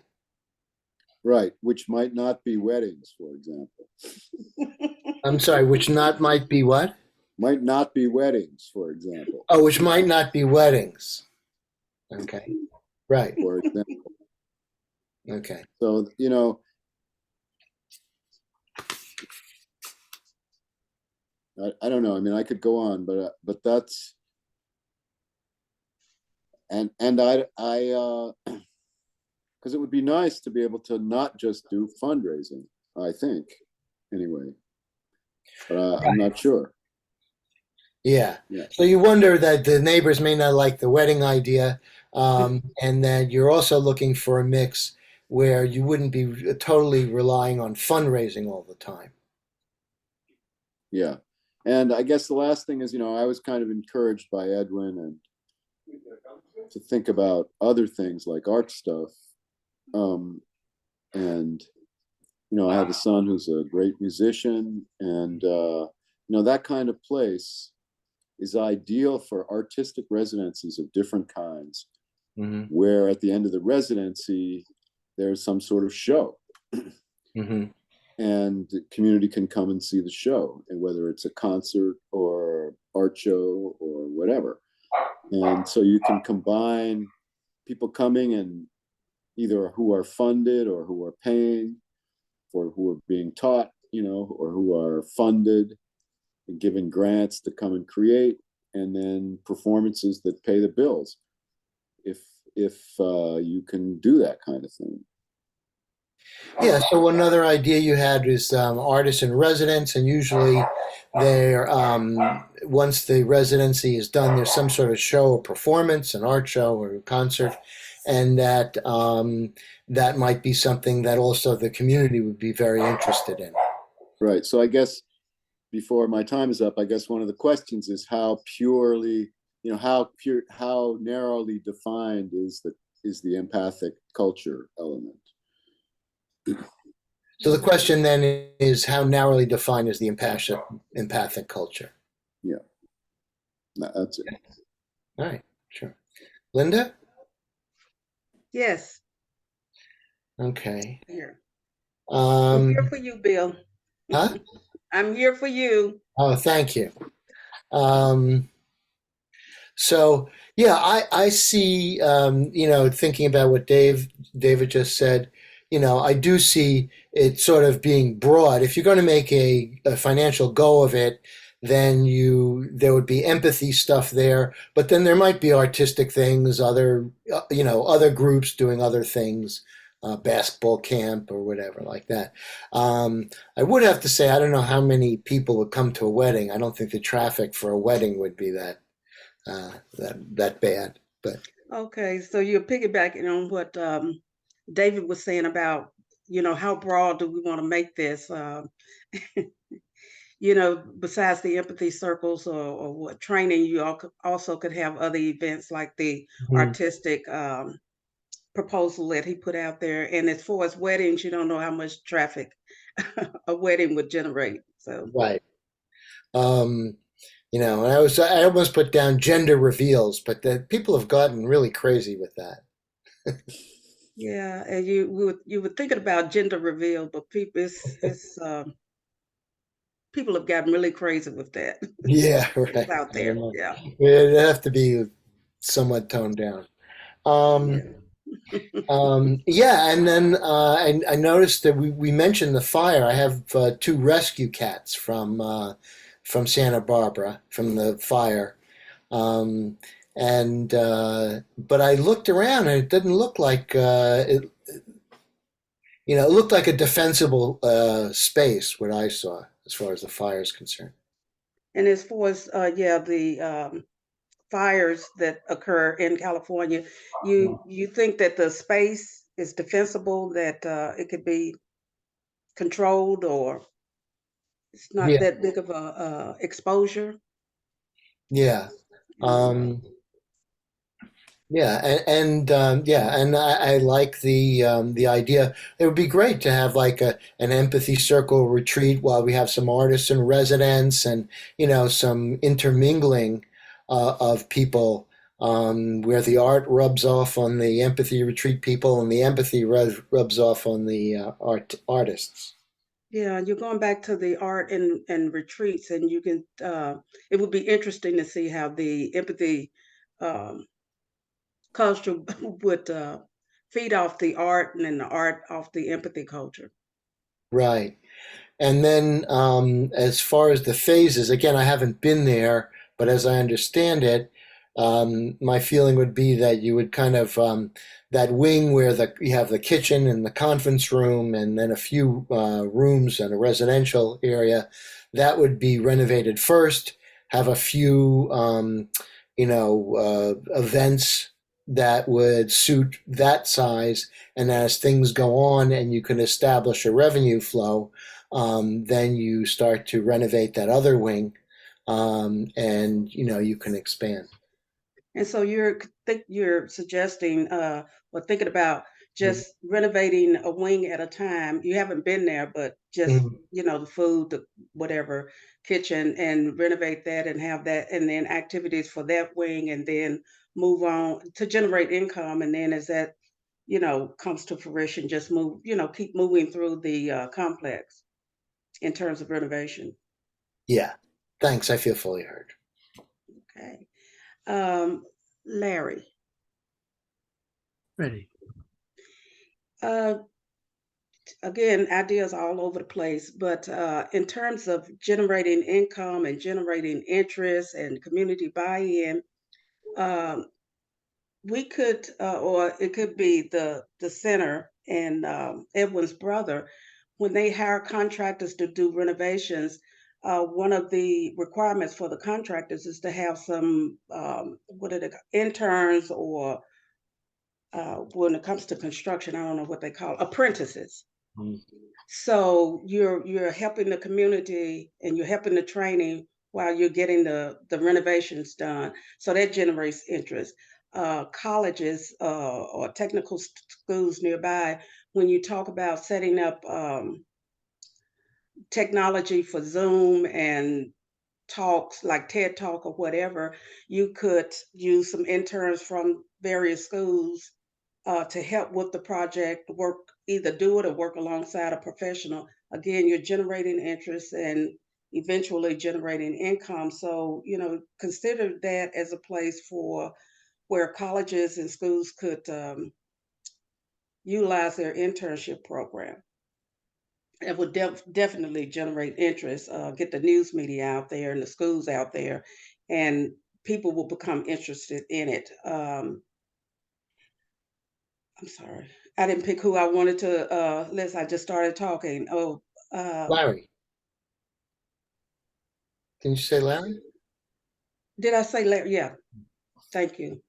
Right, which might not be weddings, for example. I'm sorry, which not might be what? Might not be weddings, for example. Oh, which might not be weddings. Okay. Right. For example. Okay. So, you know, I don't know. I mean, I could go on, but that's, and I because it would be nice to be able to not just do fundraising, I think, anyway. But I'm not sure. Yeah. Yeah. So you wonder that the neighbors may not like the wedding idea, and that you're also looking for a mix where you wouldn't be totally relying on fundraising all the time. Yeah. And I guess the last thing is, I was kind of encouraged by Edwin and to think about other things like art stuff. And I have a son who's a great musician, and that kind of place is ideal for artistic residencies of different kinds, where at the end of the residency there's some sort of show. And the community can come and see the show, and whether it's a concert or art show or whatever. And so you can combine people coming and either who are funded or who are paying, or who are being taught, or who are funded and given grants to come and create, and then performances that pay the bills. If you can do that kind of thing. Yeah, so another idea you had is artists in residence, and usually they're once the residency is done, there's some sort of show or performance, an art show or a concert, and that might be something that also the community would be very interested in. Right. So I guess before my time is up, I guess one of the questions is how purely, how narrowly defined is the empathic culture element? So the question then is, how narrowly defined is the empathic culture? Yeah, that's it. All right, sure. Linda? Yes, Okay. here. I'm here Um, for you, Bill. huh? I'm here for you. Oh, thank you. So yeah, I see, thinking about what David just said, I do see it sort of being broad. If you're going to make a financial go of it, then there would be empathy stuff there, but then there might be artistic things, other groups doing other things, basketball camp or whatever like that. I would have to say, I don't know how many people would come to a wedding. I don't think the traffic for a wedding would be that bad. But Okay, so you're piggybacking on what David was saying about, how broad do we want to make this? Besides the empathy circles or what training, you also could have other events like the artistic proposal that he put out there. And as far as weddings, you don't know how much traffic a wedding would generate. So right. And I almost put down gender reveals, but the people have gotten really crazy with that. yeah, and you were thinking about gender reveal, but people have gotten really crazy with that. Yeah, It's right. out I don't there. know. Yeah. It'd have to be somewhat toned down. Um, Yeah. yeah, and then I noticed that we mentioned the fire. I have two rescue cats from Santa Barbara from the fire, um, and but I looked around and it didn't look like it looked like a defensible space. What I saw as far as the fire is concerned. And as far as the fires that occur in California, you think that the space is defensible, that it could be controlled, or it's not Yeah, that big of a exposure? yeah. Mm. Um, Yeah, and I like the idea. It would be great to have like an empathy circle retreat while we have some artists in residence, and some intermingling of people, where the art rubs off on the empathy retreat people, and the empathy rubs off on the artists. Yeah, you're going back to the art and retreats, and you can. It would be interesting to see how the empathy um, culture would feed off the art, and then the art off the empathy culture. Right. And then, as far as the phases, again, I haven't been there, but as I understand it, my feeling would be that you would kind of that wing where you have the kitchen and the conference room, and then a few rooms and a residential area, that would be renovated first. Have a few, events that would suit that size, and as things go on, and you can establish a revenue flow, then you start to renovate that other wing, and you can expand. And so you're suggesting or thinking about just renovating a wing at a time. You haven't been there, but just Mhm. the food, the whatever kitchen, and renovate that and have that, and then activities for that wing, and then move on to generate income. And then as that comes to fruition, just move, keep moving through the complex in terms of renovation. Yeah. Thanks. I feel fully heard. Okay. Larry. Ready. Uh, Again, ideas all over the place, but in terms of generating income and generating interest and community buy-in, um, we could, or it could be the center and Edwin's brother, when they hire contractors to do renovations. One of the requirements for the contractors is to have some what are they interns, or when it comes to construction, I don't know what they call apprentices. Mm. So you're helping the community and you're helping the training while you're getting the renovations done. So that generates interest. Colleges or technical schools nearby, when you talk about setting up technology for Zoom and talks like TED Talk or whatever, you could use some interns from various schools to help with the project, work, either do it or work alongside a professional. Again, you're generating interest and eventually generating income. So, consider that as a place for where colleges and schools could utilize their internship program. It would definitely generate interest, get the news media out there and the schools out there, and people will become interested in it. I'm sorry. I didn't pick who I wanted to list. I just started talking. Oh, Larry, can you say Larry? did I say Larry? Yeah. Thank you.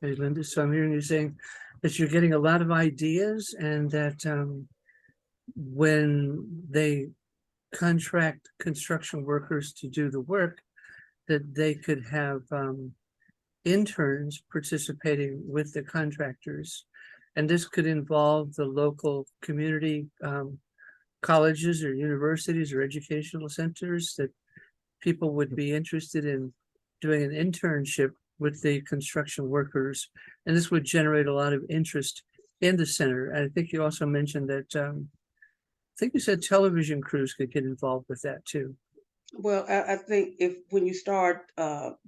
Hey, Linda, so I'm hearing you saying that you're getting a lot of ideas, and that when they contract construction workers to do the work, that they could have interns participating with the contractors. And this could involve the local community colleges or universities or educational centers, that people would be interested in doing an internship with the construction workers. And this would generate a lot of interest in the center. And I think you also mentioned that, I think you said television crews could get involved with that too. Well, I think if when you start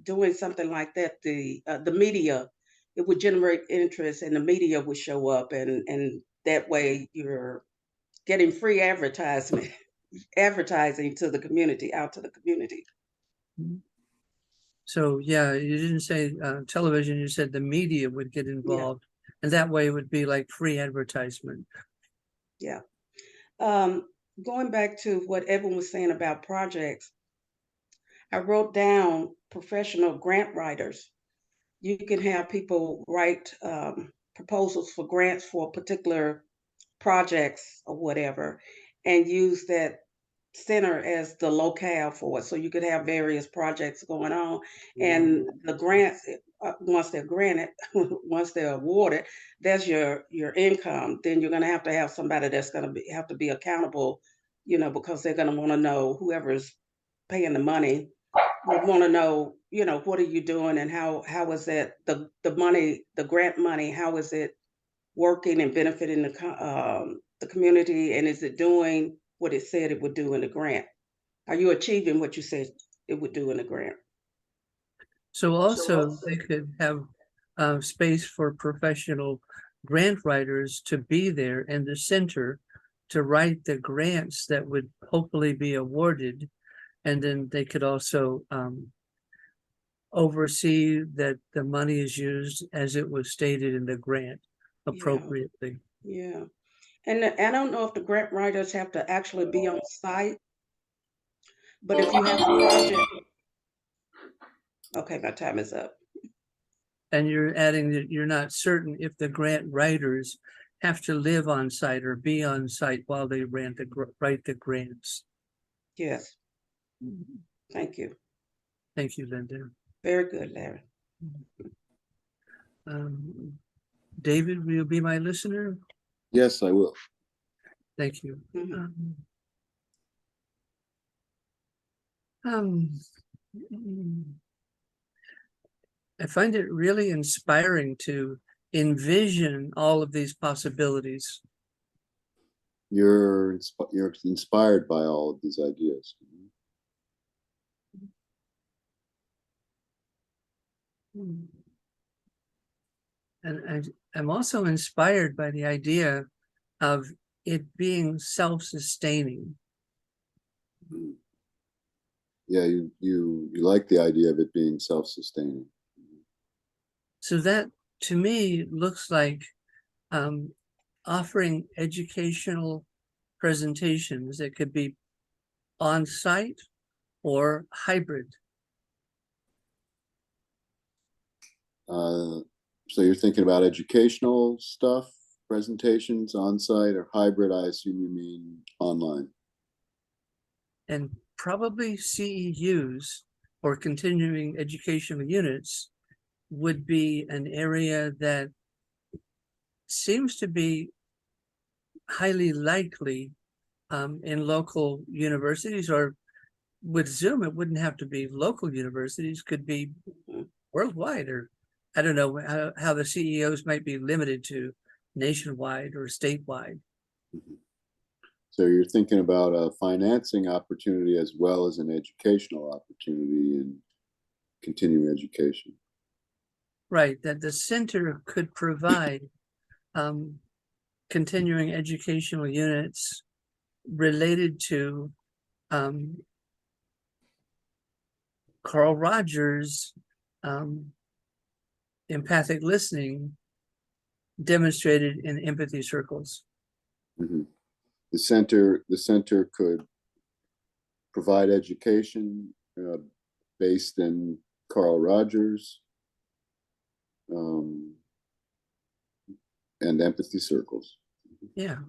doing something like that, the media, it would generate interest, and the media would show up, and that way you're getting free advertisement, advertising to the community, out to the community. So yeah, you didn't say television, you said the media would get involved. And that way it would be like free advertisement. Yeah. Going back to what Evan was saying about projects, I wrote down professional grant writers. You can have people write proposals for grants for particular projects or whatever, and use that center as the locale for it. So you could have various projects going on, and the grants, once they're granted, once they're awarded, that's your income. Then you're going to have somebody that's going to have to be accountable, because they're going to want to know, whoever's paying the money would want to know, what are you doing, and how is that the money, the grant money, how is it working and benefiting the community, and is it doing what it said it would do in the grant? Are you achieving what you said it would do in the grant? So also they could have space for professional grant writers to be there in the center to write the grants that would hopefully be awarded. And then they could also oversee that the money is used as it was stated in the grant appropriately. Yeah. And I don't know if the grant writers have to actually be on site, but if you have a project, okay, my time is up. And you're adding that you're not certain if the grant writers have to live on site or be on site while they write the grants. Yes, thank you. Thank you, Linda. Very good, Larry. David, will you be my listener? Yes, I will. Thank you. Mhm. I find it really inspiring to envision all of these possibilities. You're inspired by all of these ideas. And I'm also inspired by the idea of it being self-sustaining. Yeah, you like the idea of it being self-sustaining. So that, to me, looks like offering educational presentations that could be on-site or hybrid. So you're thinking about educational stuff, presentations on-site or hybrid? I assume you mean online. And probably CEUs or continuing educational units would be an area that seems to be highly likely in local universities, or with Zoom, it wouldn't have to be local universities, could be worldwide, or I don't know how the CEOs might be limited to nationwide or statewide. So you're thinking about a financing opportunity as well as an educational opportunity in continuing education. Right, that the center could provide continuing educational units related to Carl Rogers' empathic listening demonstrated in empathy circles. Mm-hmm. The center could provide education based in Carl Rogers and empathy circles. Yeah.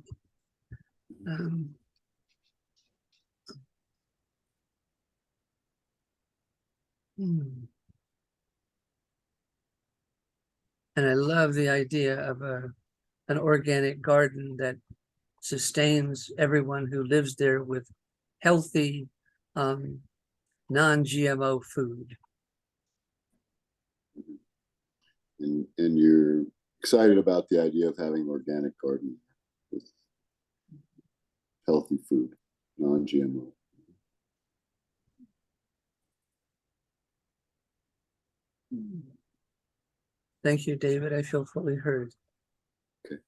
And I love the idea of an organic garden that sustains everyone who lives there with healthy, non-GMO food. And you're excited about the idea of having organic garden with healthy food, non-GMO. Thank you, David. I feel fully heard. Okay.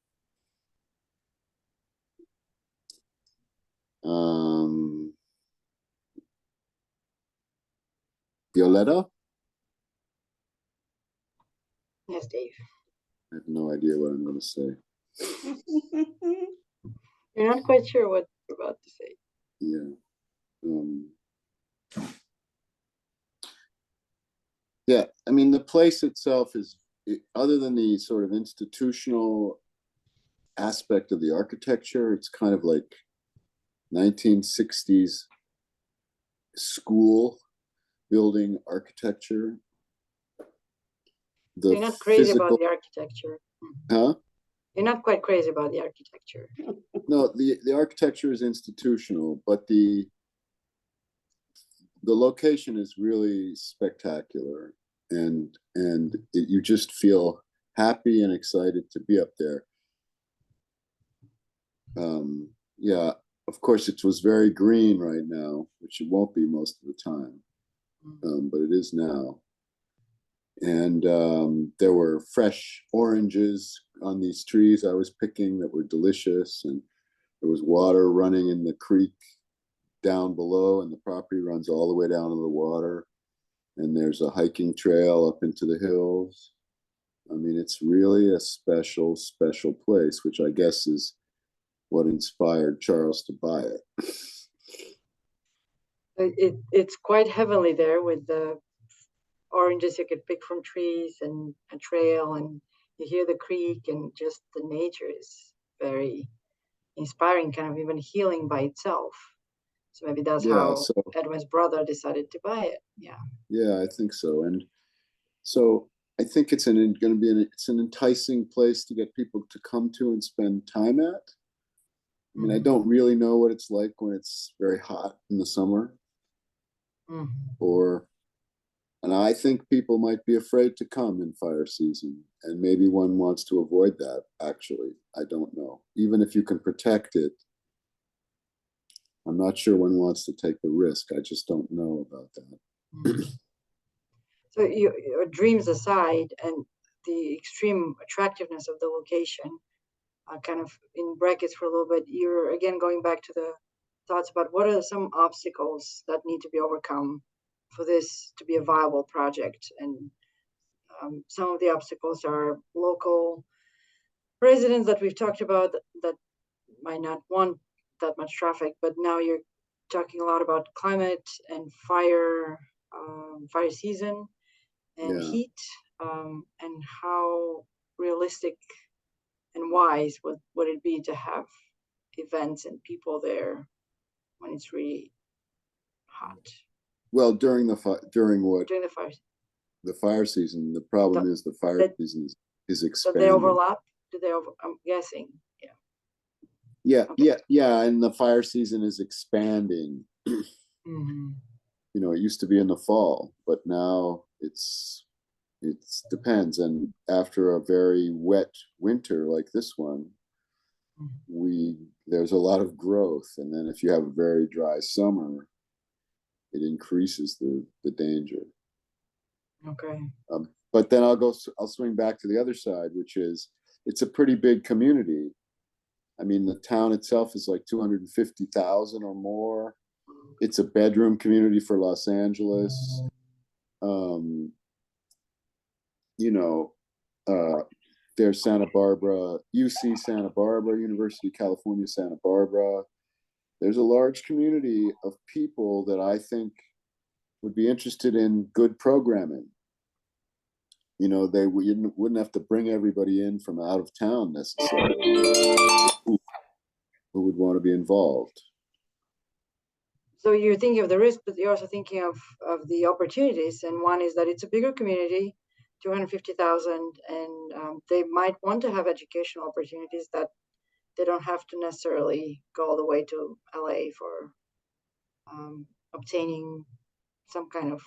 Violetta? Yes, Dave. I have no idea what I'm going to say. You're not quite sure what you're about to say. Yeah. Yeah, I mean, the place itself is, other than the sort of institutional aspect of the architecture, it's kind of like 1960s school building architecture. You're not crazy about the architecture. Huh? You're not quite crazy about the architecture. No, the architecture is institutional, but the location is really spectacular, and you just feel happy and excited to be up there. Yeah, of course, it was very green right now, which it won't be most of the time, but it is now. And there were fresh oranges on these trees I was picking that were delicious, and there was water running in the creek down below, and the property runs all the way down to the water, and there's a hiking trail up into the hills. I mean, it's really a special place, which I guess is what inspired Charles to buy it. It's quite heavenly there, with the oranges you could pick from trees and a trail, and you hear the creek, and just the nature is very inspiring, kind of even healing by itself. So maybe that's Yeah, how so Edwin's brother decided to buy it. Yeah. yeah, I think so. And so I think it's going to be it's an enticing place to get people to come to and spend time at. I mean, I don't really know what it's like when it's very hot in the summer, and I think people might be afraid to come in fire season, and maybe one wants to avoid that, actually. I don't know. Even if you can protect it, I'm not sure one wants to take the risk. I just don't know about that. So your dreams aside, and the extreme attractiveness of the location, kind of in brackets for a little bit, you're again going back to the thoughts about what are some obstacles that need to be overcome for this to be a viable project. And some of the obstacles are local residents that we've talked about that might not want that much traffic, but now you're talking a lot about climate and fire season and Yeah. heat, and how realistic and wise would it be to have events and people there when it's really hot Well, during what? during the fire? The fire season. The problem is the fire that- season is So expanding. they overlap? Do they over? I'm guessing. Yeah. Yeah, Okay. yeah, and the fire season is expanding. Mm-hmm. You know, it used to be in the fall, but now it's depends. And after a very wet winter like this one, there's a lot of growth, and then if you have a very dry summer, it increases the danger. Okay. But then I'll swing back to the other side, which is it's a pretty big community. I mean, the town itself is like 250,000 or more. It's a bedroom community for Los Angeles. You know, there's Santa Barbara, UC Santa Barbara, University of California, Santa Barbara. There's a large community of people that I think would be interested in good programming. You know, they wouldn't have to bring everybody in from out of town necessarily who would want to be involved. So you're thinking of the risk, but you're also thinking of the opportunities. And one is that it's a bigger community, 250,000, and they might want to have educational opportunities that they don't have to necessarily go all the way to LA for obtaining some kind of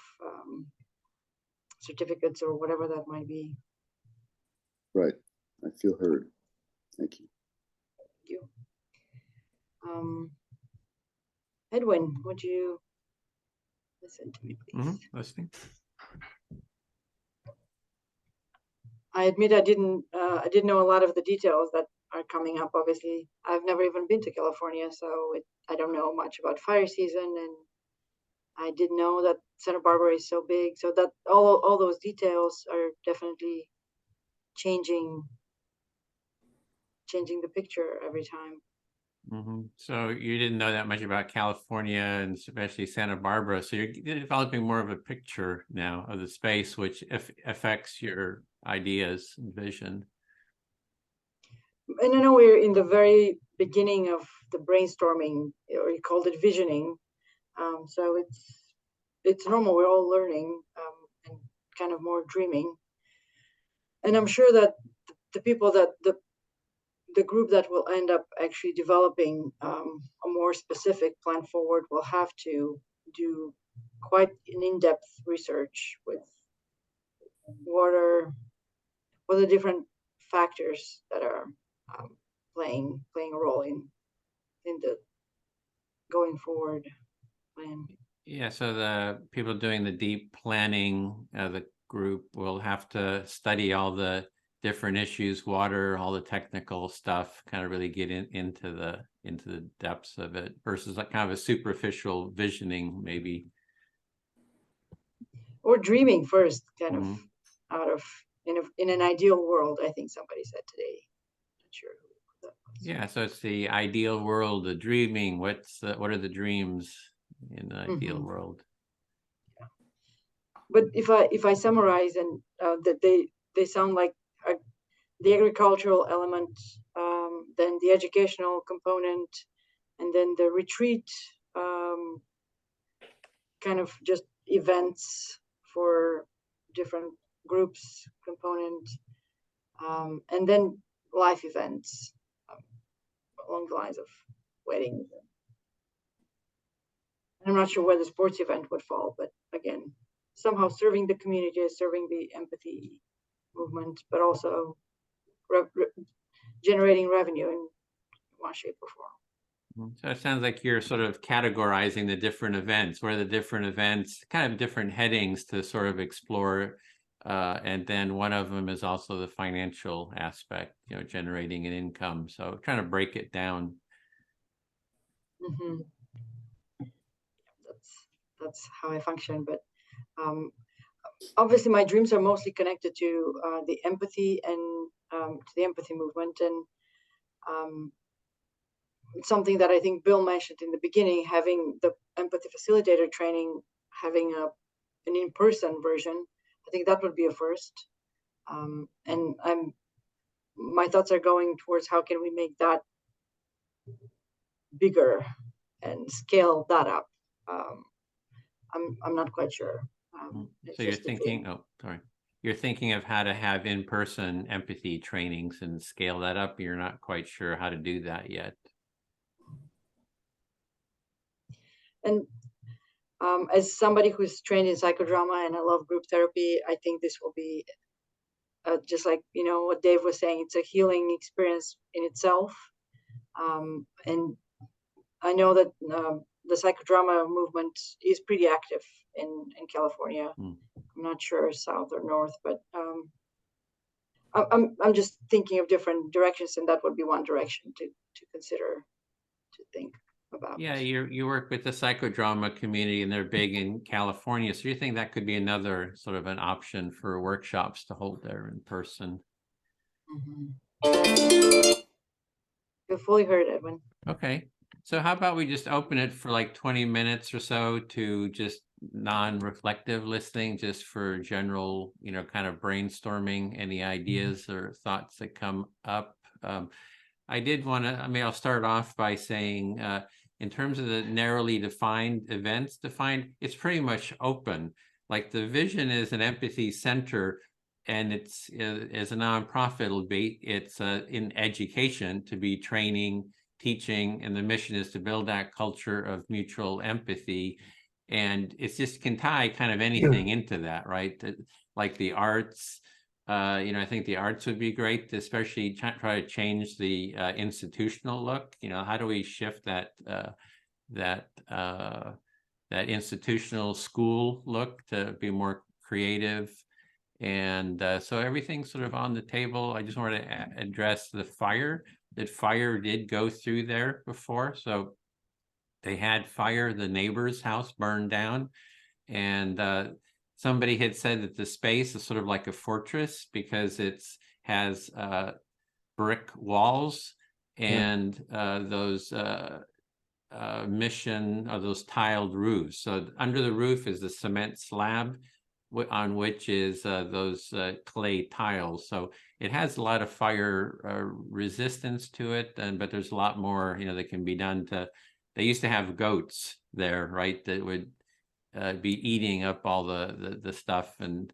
certificates or whatever that might be. Right. I feel heard. Thank you. Thank you. Edwin, would you listen to me, please? Listening. I admit I didn't know a lot of the details that are coming up. Obviously, I've never even been to California, so I don't know much about fire season, and I didn't know that Santa Barbara is so big. So that all those details are definitely changing the picture every time. So you didn't know that much about California and especially Santa Barbara. So you're developing more of a picture now of the space, which affects your ideas and vision. And I know we're in the very beginning of the brainstorming, or you called it visioning. So it's normal. We're all learning and kind of more dreaming. And I'm sure that the people that the group that will end up actually developing a more specific plan forward will have to do quite an in-depth research with what are the different factors that are playing a role in the going forward plan. Yeah, so the people doing the deep planning, the group will have to study all the different issues, water, all the technical stuff, kind of really get into the depths of it versus like kind of a superficial visioning, maybe. Or dreaming first, kind of out of in an ideal world, I think somebody said today. Not sure who that was. Yeah, so it's the ideal world, the dreaming. What are the dreams in the ideal world? Yeah. But if I summarize, and that they sound like the agricultural element then the educational component, and then the retreat, kind of just events for different groups component, and then life events along the lines of weddings. I'm not sure where the sports event would fall, but again, somehow serving the community, serving the empathy movement, but also generating revenue in one shape or form. So it sounds like you're sort of categorizing the different events, where the different events, kind of different headings to sort of explore. And then one of them is also the financial aspect, generating an income. So trying to break it down. Mm-hmm. That's how I function. But obviously, my dreams are mostly connected to the empathy and to the empathy movement, and it's something that I think Bill mentioned in the beginning, having the empathy facilitator training, having an in-person version. I think that would be a first. And my thoughts are going towards how can we make that bigger and scale that up. I'm not quite sure. So you're thinking, you're thinking of how to have in-person empathy trainings and scale that up. You're not quite sure how to do that yet. And as somebody who's trained in psychodrama and I love group therapy, I think this will be just like, what Dave was saying, it's a healing experience in itself. And I know that the psychodrama movement is pretty active in California. I'm not sure south or north, but I'm just thinking of different directions, and that would be one direction to consider, to think about. Yeah, you work with the psychodrama community, and they're big in California. So you think that could be another sort of an option for workshops to hold there in person? You're fully heard, Edwin. Okay. So how about we just open it for like 20 minutes or so to just non-reflective listening, just for general, kind of brainstorming, any ideas or thoughts that come up. I did want to, I'll start off by saying, in terms of the narrowly defined events it's pretty much open. Like the vision is an empathy center, and it's as a nonprofit, it's in education to be training, teaching, and the mission is to build that culture of mutual empathy. And it's just can tie kind of anything into that, right? Like the arts, I think the arts would be great, especially try to change the institutional look. How do we shift that institutional school look to be more creative? And so everything's sort of on the table. I just wanted to address the fire. That fire did go through there before. So they had fire, the neighbor's house burned down. And somebody had said that the space is sort of like a fortress because it has brick walls and those mission or those tiled roofs. So under the roof is the cement slab on which is those clay tiles. So it has a lot of fire resistance to it, but there's a lot more, that can be done they used to have goats there, right? That would be eating up all the stuff. And,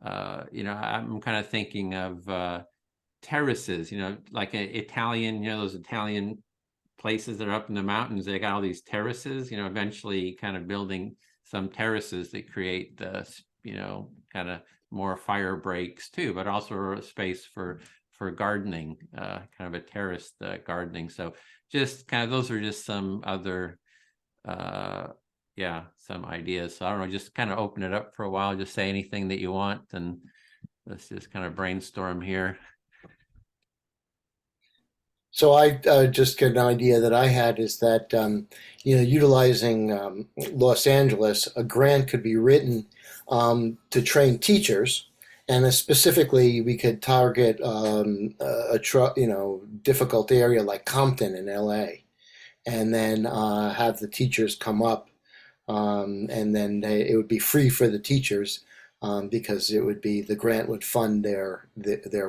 I'm kind of thinking of terraces, like Italian, those Italian places that are up in the mountains, they got all these terraces, eventually kind of building some terraces that create the, kind of more fire breaks too, but also a space for gardening, kind of a terraced gardening. So just kind of, those are just some other, some ideas. So I don't know, just kind of open it up for a while, just say anything that you want, and let's just kind of brainstorm here. So I just get an idea that I had is that, utilizing Los Angeles, a grant could be written to train teachers. And specifically, we could target difficult area like Compton in LA, and then have the teachers come up, and then it would be free for the teachers because the grant would fund their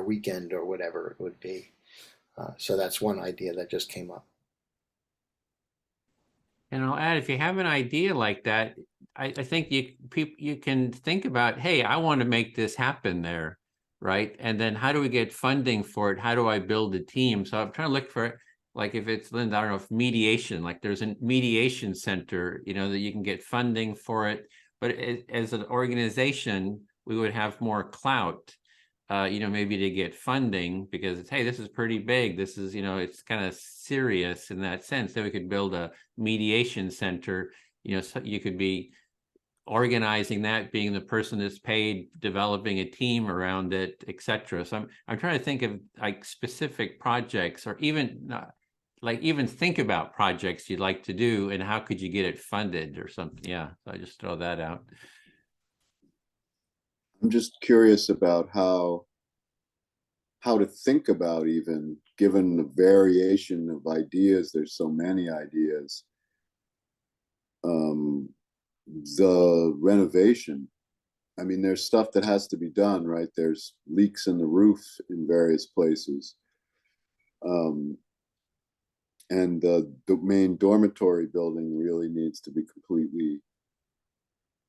weekend or whatever it would be. So that's one idea that just came up. And I'll add, if you have an idea like that, I think you can think about, hey, I want to make this happen there, right? And then how do we get funding for it? How do I build a team? So I'm trying to look for, like, if it's, Linda, I don't know, if mediation, like there's a mediation center, that you can get funding for it. But as an organization, we would have more clout, maybe to get funding, because it's, hey, this is pretty big. This is, it's kind of serious in that sense. Then we could build a mediation center, so you could be organizing that, being the person that's paid, developing a team around it, etc. So I'm trying to think of like specific projects, or even even think about projects you'd like to do and how could you get it funded or something. Yeah, so I just throw that out. I'm just curious about how to think about, even given the variation of ideas, there's so many ideas, the renovation. I mean, there's stuff that has to be done, right? There's leaks in the roof in various places. And the main dormitory building really needs to be completely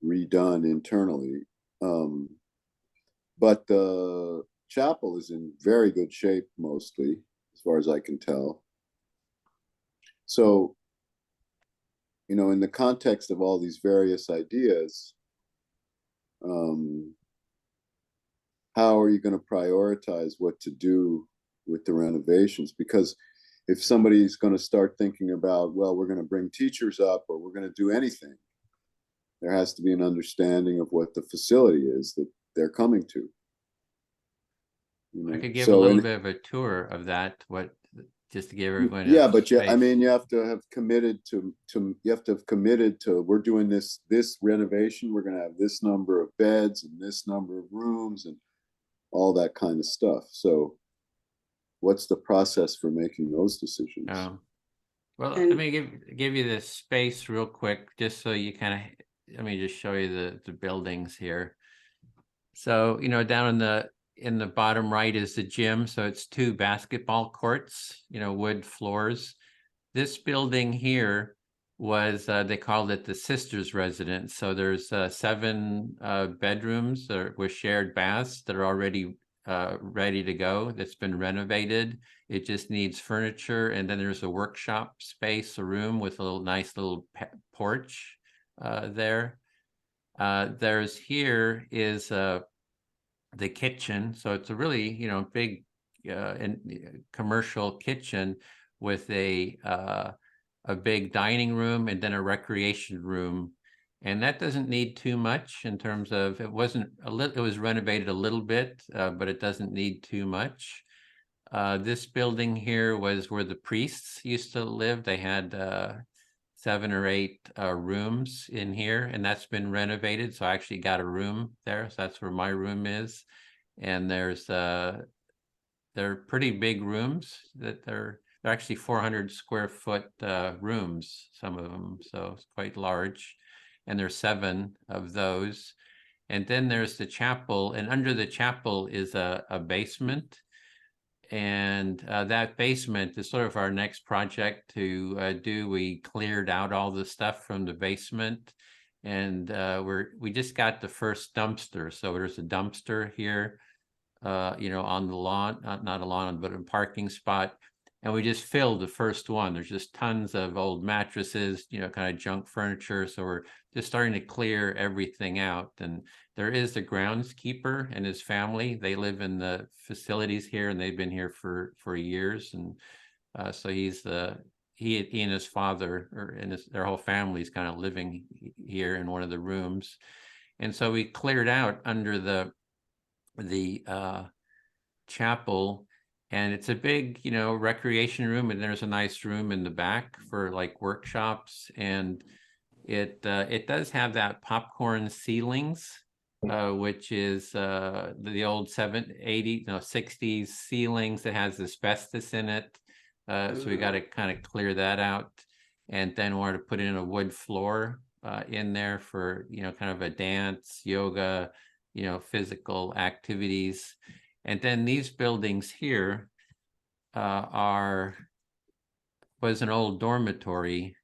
redone internally. But the chapel is in very good shape, mostly, as far as I can tell. So, in the context of all these various ideas, how are you going to prioritize what to do with the renovations? Because if somebody's going to start thinking about, well, we're going to bring teachers up, or we're going to do anything, there has to be an understanding of what the facility is that they're coming to. I could give a little bit of a tour of that, just to give everyone. Yeah, but I mean, you have to have committed to we're doing this renovation, we're going to have this number of beds and this number of rooms and all that kind of stuff. So what's the process for making those decisions? Well, let me give you this space real quick, just so you kind of, let me just show you the buildings here. So, down in the bottom right is the gym. So it's 2 basketball courts, wood floors. This building here was, they called it the Sisters Residence. So there's 7 bedrooms with shared baths that are already ready to go. That's been renovated. It just needs furniture. And then there's a workshop space, a room with a nice little porch there. There's here is the kitchen. So it's a really, big commercial kitchen with a big dining room and then a recreation room. And that doesn't need too much in terms of, it was renovated a little bit, but it doesn't need too much. This building here was where the priests used to live. They had 7 or 8 rooms in here, and that's been renovated. So I actually got a room there. So that's where my room is. And they're pretty big rooms. That they're actually 400 square foot rooms, some of them. So it's quite large. And there's 7 of those. And then there's the chapel, and under the chapel is a basement. And that basement is sort of our next project to do. We cleared out all the stuff from the basement, and we just got the first dumpster. So there's a dumpster here, on the lawn, not a lawn, but a parking spot. And we just filled the first one. There's just tons of old mattresses, kind of junk furniture. So we're just starting to clear everything out. And there is the groundskeeper and his family. They live in the facilities here, and they've been here for years. And so he and his father, their whole family is kind of living here in one of the rooms. And so we cleared out under the chapel, and it's a big, recreation room, and there's a nice room in the back for like workshops. And it does have that popcorn ceilings, which is the old 60s ceilings that has asbestos in it. So we got to kind of clear that out, and then wanted to put in a wood floor in there for, kind of a dance, yoga, physical activities. And then these buildings here, was an old dormitory.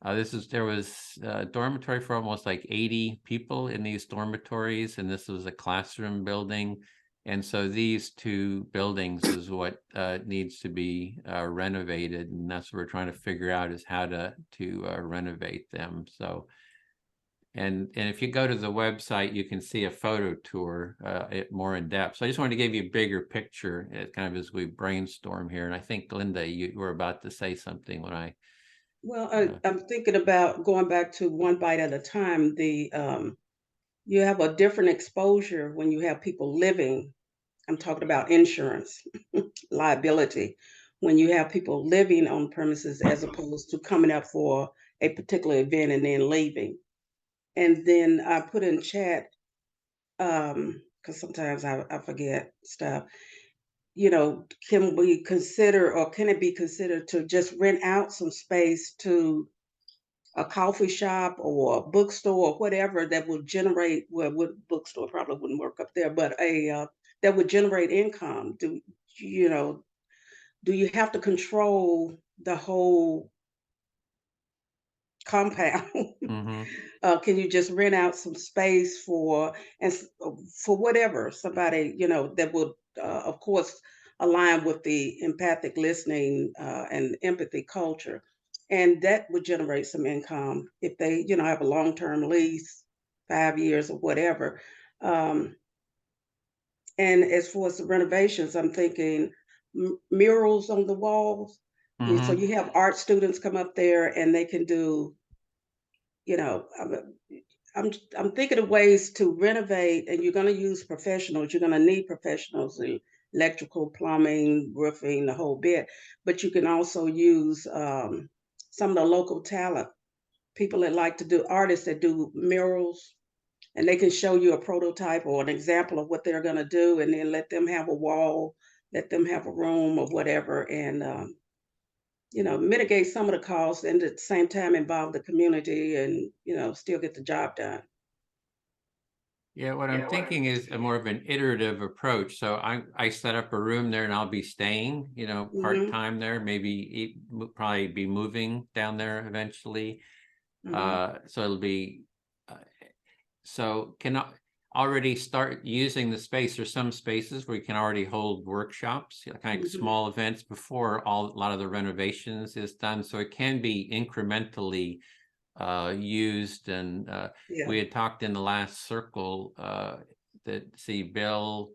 There was a dormitory for almost like 80 people in these dormitories, and this was a classroom building. And so these two buildings is what needs to be renovated, and that's what we're trying to figure out, is how to renovate them. So, and if you go to the website, you can see a photo tour more in depth. So I just wanted to give you a bigger picture, kind of as we brainstorm here. And I think, Linda, you were about to say something when I. Well, I'm thinking about going back to one bite at a time. You have a different exposure when you have people living. I'm talking about insurance liability, when you have people living on premises as opposed to coming up for a particular event and then leaving. And then I put in chat, because sometimes I forget stuff. You know, can we consider, or can it be considered to just rent out some space to a coffee shop or a bookstore or whatever that will generate, well, bookstore probably wouldn't work up there, but that would generate income? You know, do you have to control the whole compound? Mhm. Can you just rent out some space for, for whatever, somebody, you know, that would of course align with the empathic listening and empathy culture, and that would generate some income if they, you know, have a long-term lease, 5 years or whatever. um, and as far as the renovations, I'm thinking murals on the walls. So Mhm. you have art students come up there and they can do, you know, I'm thinking of ways to renovate, and you're going to use professionals. You're going to need professionals, electrical, plumbing, roofing, the whole bit. But you can also use some of the local talent, people that like to do, artists that do murals, and they can show you a prototype or an example of what they're going to do, and then let them have a wall, let them have a room or whatever, and you know, mitigate some of the costs, and at the same time involve the community, and you know, still get the job done. Yeah, what I'm thinking is a more of an iterative approach. So I set up a room there, and I'll be staying, Hmm. part-time there, maybe probably be moving down there eventually. Hmm. So it'll be, so already start using the space. There's some spaces where you can already hold workshops, kind of Hmm. small events before a lot of the renovations is done. So it can be incrementally used. And Yeah. we had talked in the last circle that Bill,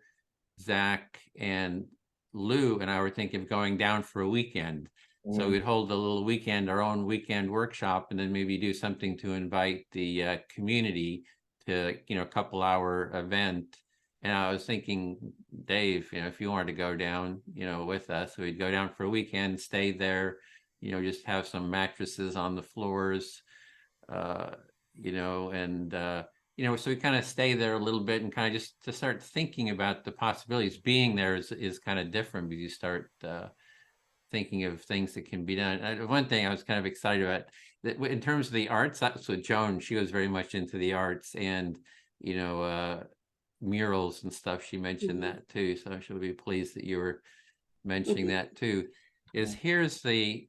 Zach, and Lou and I were thinking of going down for a weekend. So we'd hold a little weekend, our own weekend workshop, and then maybe do something to invite the community to, a couple hour event. And I was thinking, Dave, if you wanted to go down, with us, we'd go down for a weekend, stay there, just have some mattresses on the floors, uh, and so we kind of stay there a little bit and kind of just to start thinking about the possibilities. Being there is kind of different because you start thinking of things that can be done. One thing I was kind of excited about, that in terms of the arts, that's what Joan, she was very much into the arts, and murals and stuff. She mentioned Hmm. that too, so she'll be pleased that you were mentioning Hmm. that too. Here's the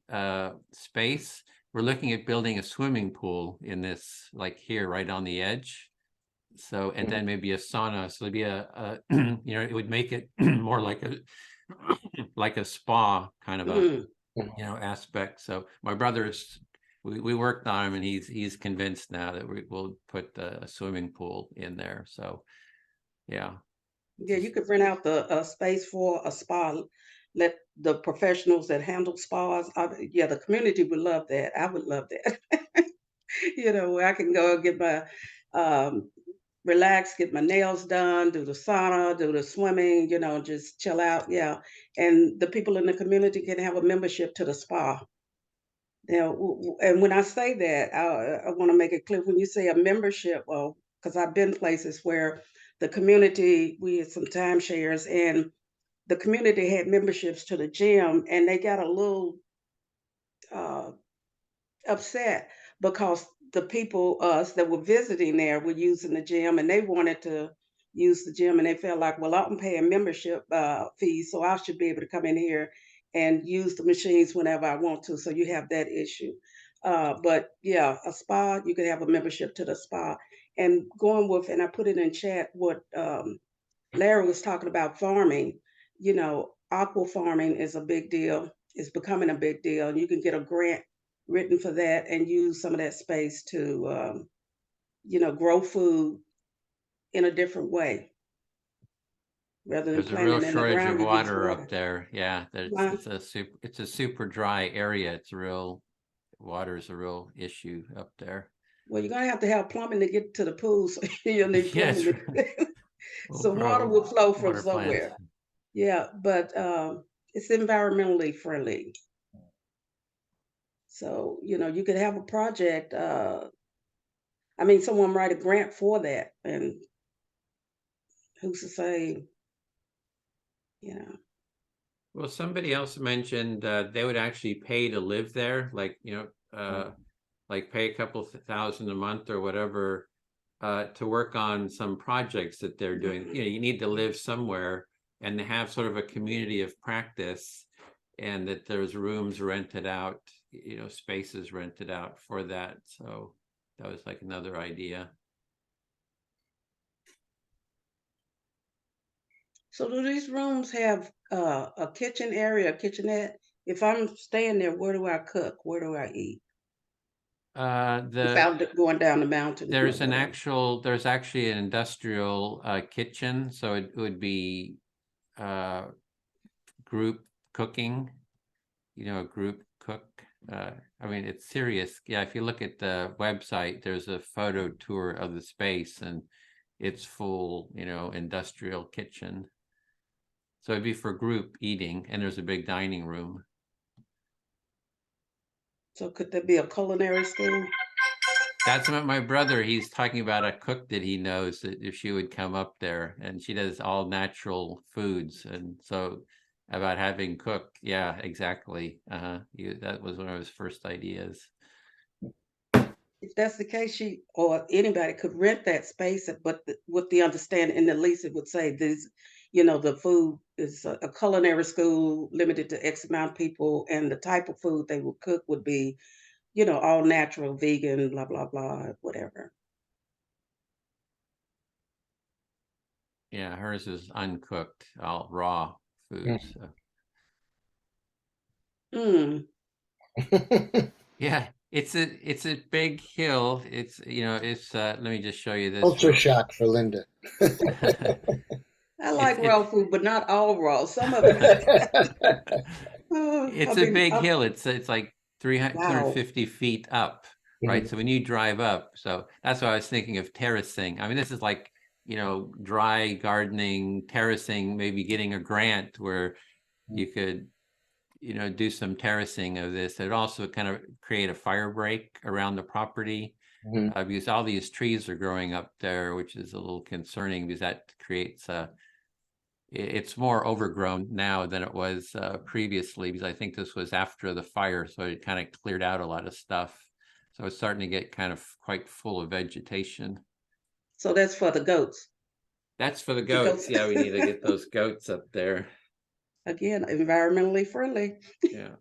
space. We're looking at building a swimming pool in this, like here, right on the edge. So, and then maybe a sauna. So it'd be it would make it more like a like a spa kind of a Hmm. aspect. So my brother's, we worked on him, and he's convinced now that we will put a swimming pool in there. So yeah. Yeah, you could rent out the space for a spa. Let the professionals that handle spas. Yeah, the community would love that. I would love that. You know, where I can go and get my um, relax, get my nails done, do the sauna, do the swimming. You know, just chill out. Yeah, and the people in the community can have a membership to the spa. Now, and when I say that, I want to make it clear, when you say a membership, well, because I've been places where the community, we had some timeshares, and the community had memberships to the gym, and they got a little uh, upset because the people, us that were visiting there, were using the gym, and they wanted to use the gym, and they felt like, well, I'm paying membership fees, so I should be able to come in here and use the machines whenever I want to. So you have that issue. But yeah, a spa, you could have a membership to the spa. And going with, and I put it in chat, what Larry was talking about farming, aqua farming is a big deal. It's becoming a big deal. And you can get a grant written for that and use some of that space to, grow food in a different way. Rather than There's a real planting in the shortage of ground, you use water up water. there. Yeah, Why? it's a super dry area. It's real, water's a real issue up there. Well, you're gonna have to have plumbing to get to the pool, so you'll need Yes, plumbing. we'll So water will grow flow from water plants. somewhere. Yeah, but it's environmentally friendly. So, you could have a project, someone write a grant for that, and who's to say, you know, Well, somebody else mentioned they would actually pay to live there, like, like pay a couple thousand a month or whatever to work on some projects that they're doing. You need to live somewhere and to have sort of a community of practice, and that there's rooms rented out, spaces rented out for that. So that was like another idea. so do these rooms have a kitchen area, a kitchenette? If I'm staying there, where do I cook? Where do I eat? Without going down the mountain. There's whatever. there's actually an industrial kitchen, so it would be group cooking, a group cook. It's serious. Yeah, if you look at the website, there's a photo tour of the space, and it's full, industrial kitchen. So it'd be for group eating, and there's a big dining room. So could there be a culinary school? That's what my brother, he's talking about a cook that he knows, that if she would come up there, and she does all natural foods. And so about having cook. Yeah, exactly. That was one of his first ideas. If that's the case, she or anybody could rent that space, but with the understanding in the lease, it would say this, the food is a culinary school limited to X amount of people, and the type of food they would cook would be, all natural, vegan, blah, blah, blah, whatever. Yeah, hers is uncooked, all raw food. So. Yeah, it's a big hill. It's let me just show you this. Culture shock for Linda. I like raw food, but not all raw. Some of it. It's a big hill. It's like 250 feet up, right? Mhm. So when you drive up, so that's why I was thinking of terracing. This is like, dry gardening, terracing, maybe getting a grant where you could, do some terracing of this. It also kind of create a fire break around the property, because all these trees are growing up there, which is a little concerning, because that creates it's more overgrown now than it was previously, because I think this was after the fire, so it kind of cleared out a lot of stuff. So it's starting to get kind of quite full of vegetation. So that's for the goats. That's for the goats. Yeah, we need to get those goats up there. Again, environmentally friendly. Yeah.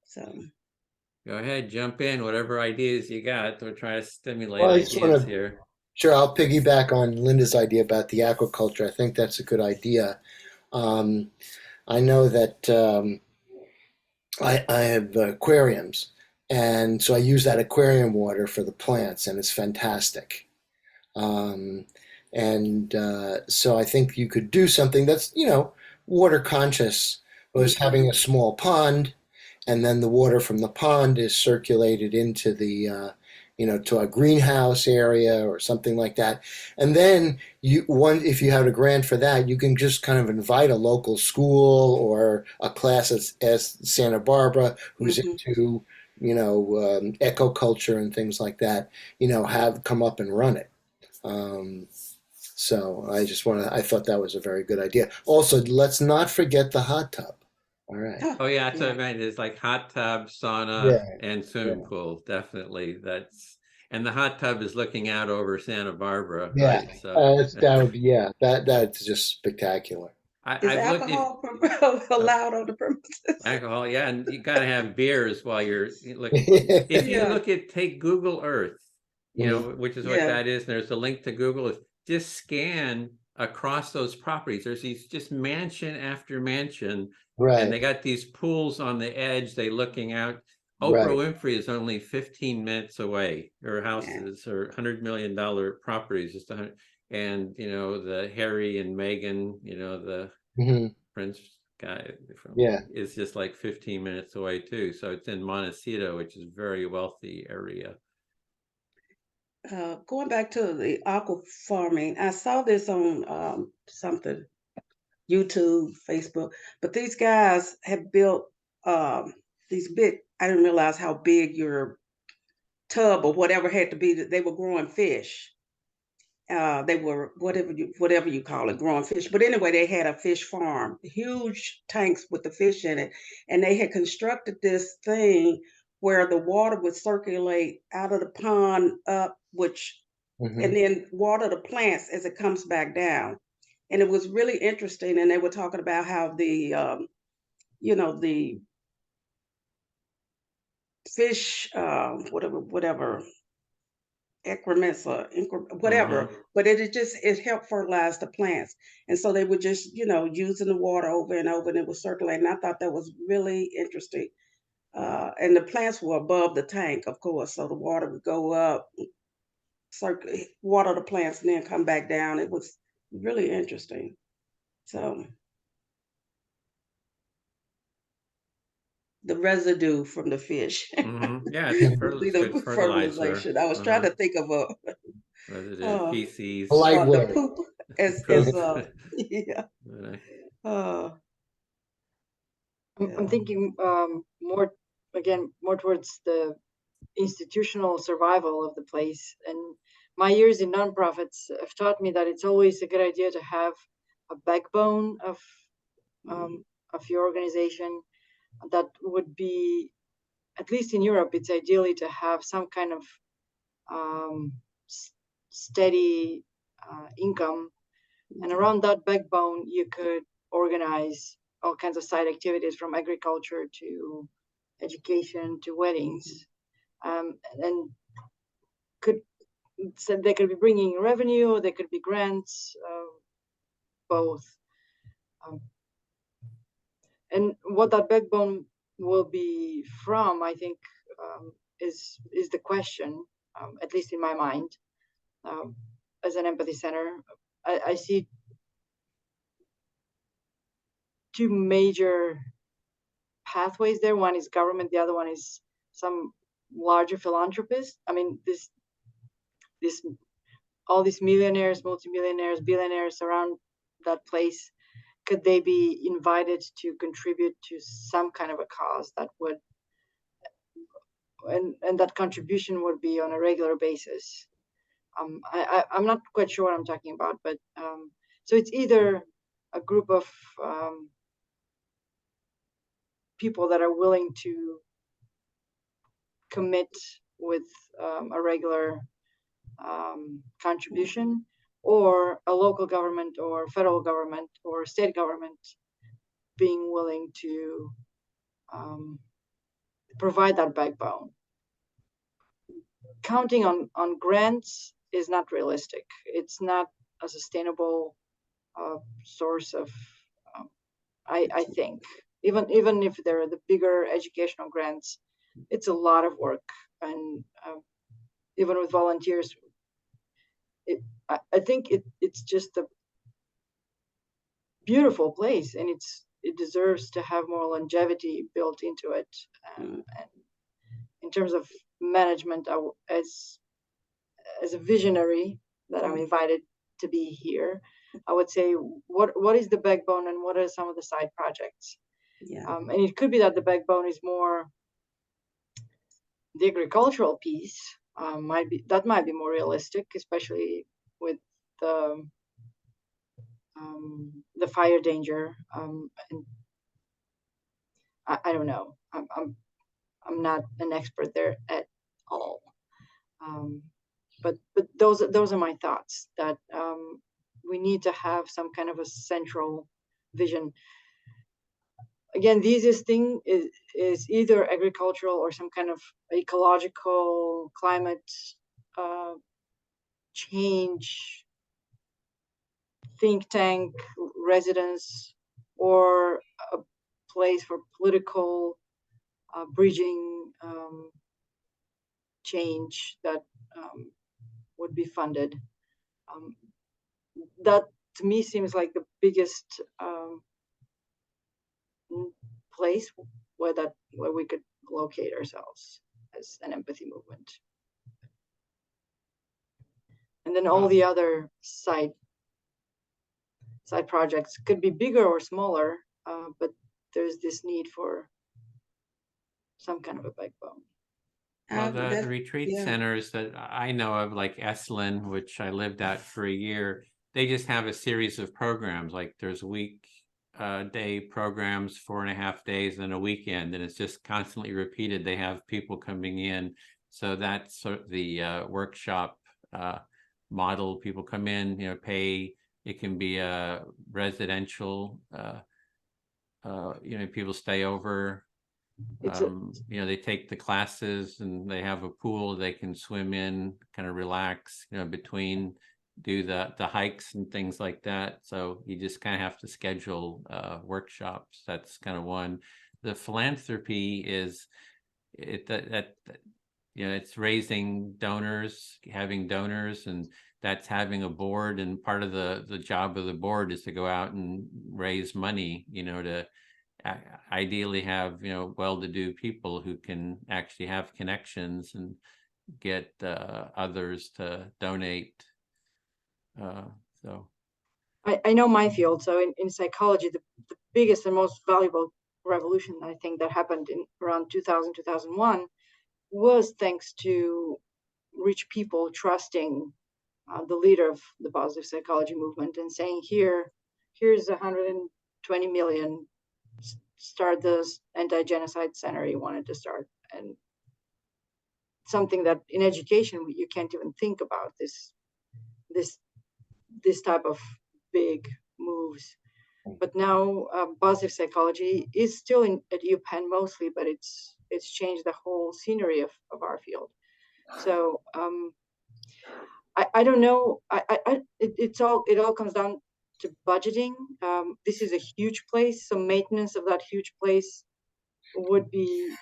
So go ahead, jump in, whatever ideas you got. We're trying to stimulate Well, ideas here. Sure, I'll piggyback on Linda's idea about the aquaculture. I think that's a good idea. I know that I have aquariums, and so I use that aquarium water for the plants, and it's fantastic. So I think you could do something that's, water conscious, was having a small pond, and then the water from the pond is circulated into the, to a greenhouse area or something like that. And then if you have a grant for that, you can just kind of invite a local school or a class at Santa Barbara who's into, ecoculture and things like that, have come up and run it. So I thought that was a very good idea. Also, let's not forget the hot tub. All right. Oh yeah, that's what I meant. It's like hot tub, sauna, and swimming pool. Definitely, and the hot tub is looking out over Santa Barbara. Yeah, right? So that would be that's just spectacular. Is I've looked at alcohol allowed on the premises? alcohol, yeah, and you gotta have beers while you're looking. If you Yeah. look at, take Google Earth, you know, Mm. which is what Yeah. that is, and there's a link to Google, just scan across those properties. There's these just mansion after mansion, and they Right, got these pools on the edge, they looking out. right. Oprah Winfrey is only 15 minutes away. Her Yeah. houses, her $100 million properties, just 100, and you know, the Harry and Meghan, you know, the Hmm. Prince guy from Yeah. is just like 15 minutes away too. So it's in Montecito, which is a very wealthy area. Going back to the aqua farming, I saw this on something, YouTube, Facebook, but these guys have built these big, I didn't realize how big your tub or whatever had to be, that they were growing fish. They were whatever you call it, growing fish. But anyway, they had a fish farm, huge tanks with the fish in it, and they had constructed this thing where the water would circulate out of the pond up, which Hmm. and then water the plants as it comes back down. And it was really interesting. And they were talking about how the fish, whatever increments or whatever, but it helped fertilize the plants. And so they were just, using the water over and over and it was circulating. I thought that was really interesting. And the plants were above the tank, of course, so the water would go up, circulate, water the plants, and then come back down. It was really interesting. So the residue from the fish Yeah, it's would be it's good the fertilizer. fertilization. I was trying to think of Residue, uh, feces. Polite the word. poop as Poop. yeah. But, Uh, I'm yeah. thinking more towards the institutional survival of the place. And my years in nonprofits have taught me that it's always a good idea to have a backbone of your organization that would be, at least in Europe, it's ideally to have some kind of steady income. And around that backbone, you could organize all kinds of side activities from agriculture to education to weddings. And so they could be bringing revenue, they could be grants, both. And what that backbone will be from, I think, is the question, at least in my mind. As an empathy center, I see two major pathways there. One is government, the other one is some larger philanthropist. I mean, all these millionaires, multimillionaires, billionaires around that place, could they be invited to contribute to some kind of a cause that would, and that contribution would be on a regular basis? I'm not quite sure what I'm talking about, but so it's either a group of people that are willing to commit with a regular contribution, or a local government or federal government or state government being willing to provide that backbone. Counting on grants is not realistic. It's not a sustainable source of, I think, even if they're the bigger educational grants, it's a lot of work. And even with volunteers, I think it's just a beautiful place, and it deserves to have more longevity built into it. And in terms of management, as a visionary that I'm invited to be here, I would say what is the backbone and what are some of the side projects? Yeah. And it could be that the backbone is more the agricultural piece. Might be more realistic, especially with the fire danger. And I don't know. I'm not an expert there at all. But those are my thoughts, that we need to have some kind of a central vision. Again, the easiest thing is either agricultural or some kind of ecological climate change think tank residence, or a place for political bridging change that would be funded. That to me seems like the biggest place where we could locate ourselves as an empathy movement. And then all the other side projects could be bigger or smaller, but there's this need for some kind of a backbone. Well, the retreat yeah. centers that I know of, like Esalen, which I lived at for a year, they just have a series of programs. Like there's day programs, 4.5 days, and a weekend, and it's just constantly repeated. They have people coming in. So that's sort of the workshop model. People come in, pay. It can be a residential, people stay over. They take the classes and they have a pool they can swim in, kind of relax, between, do the hikes and things like that. So you just kind of have to schedule workshops. That's kind of one. The philanthropy is it's raising donors, having donors, and that's having a board. And part of the job of the board is to go out and raise money, to ideally have well-to-do people who can actually have connections and get others to donate. So I know my field. So in psychology, the biggest and most valuable revolution I think that happened in around 2000, 2001 was thanks to rich people trusting the leader of the positive psychology movement and saying, here's 120 million, start this anti-genocide center you wanted to start. And something that in education you can't even think about, this type of big moves. But now positive psychology is still at UPenn mostly, but it's changed the whole scenery of our field. So I don't know. It all comes down to budgeting. This is a huge place, so maintenance of that huge place would be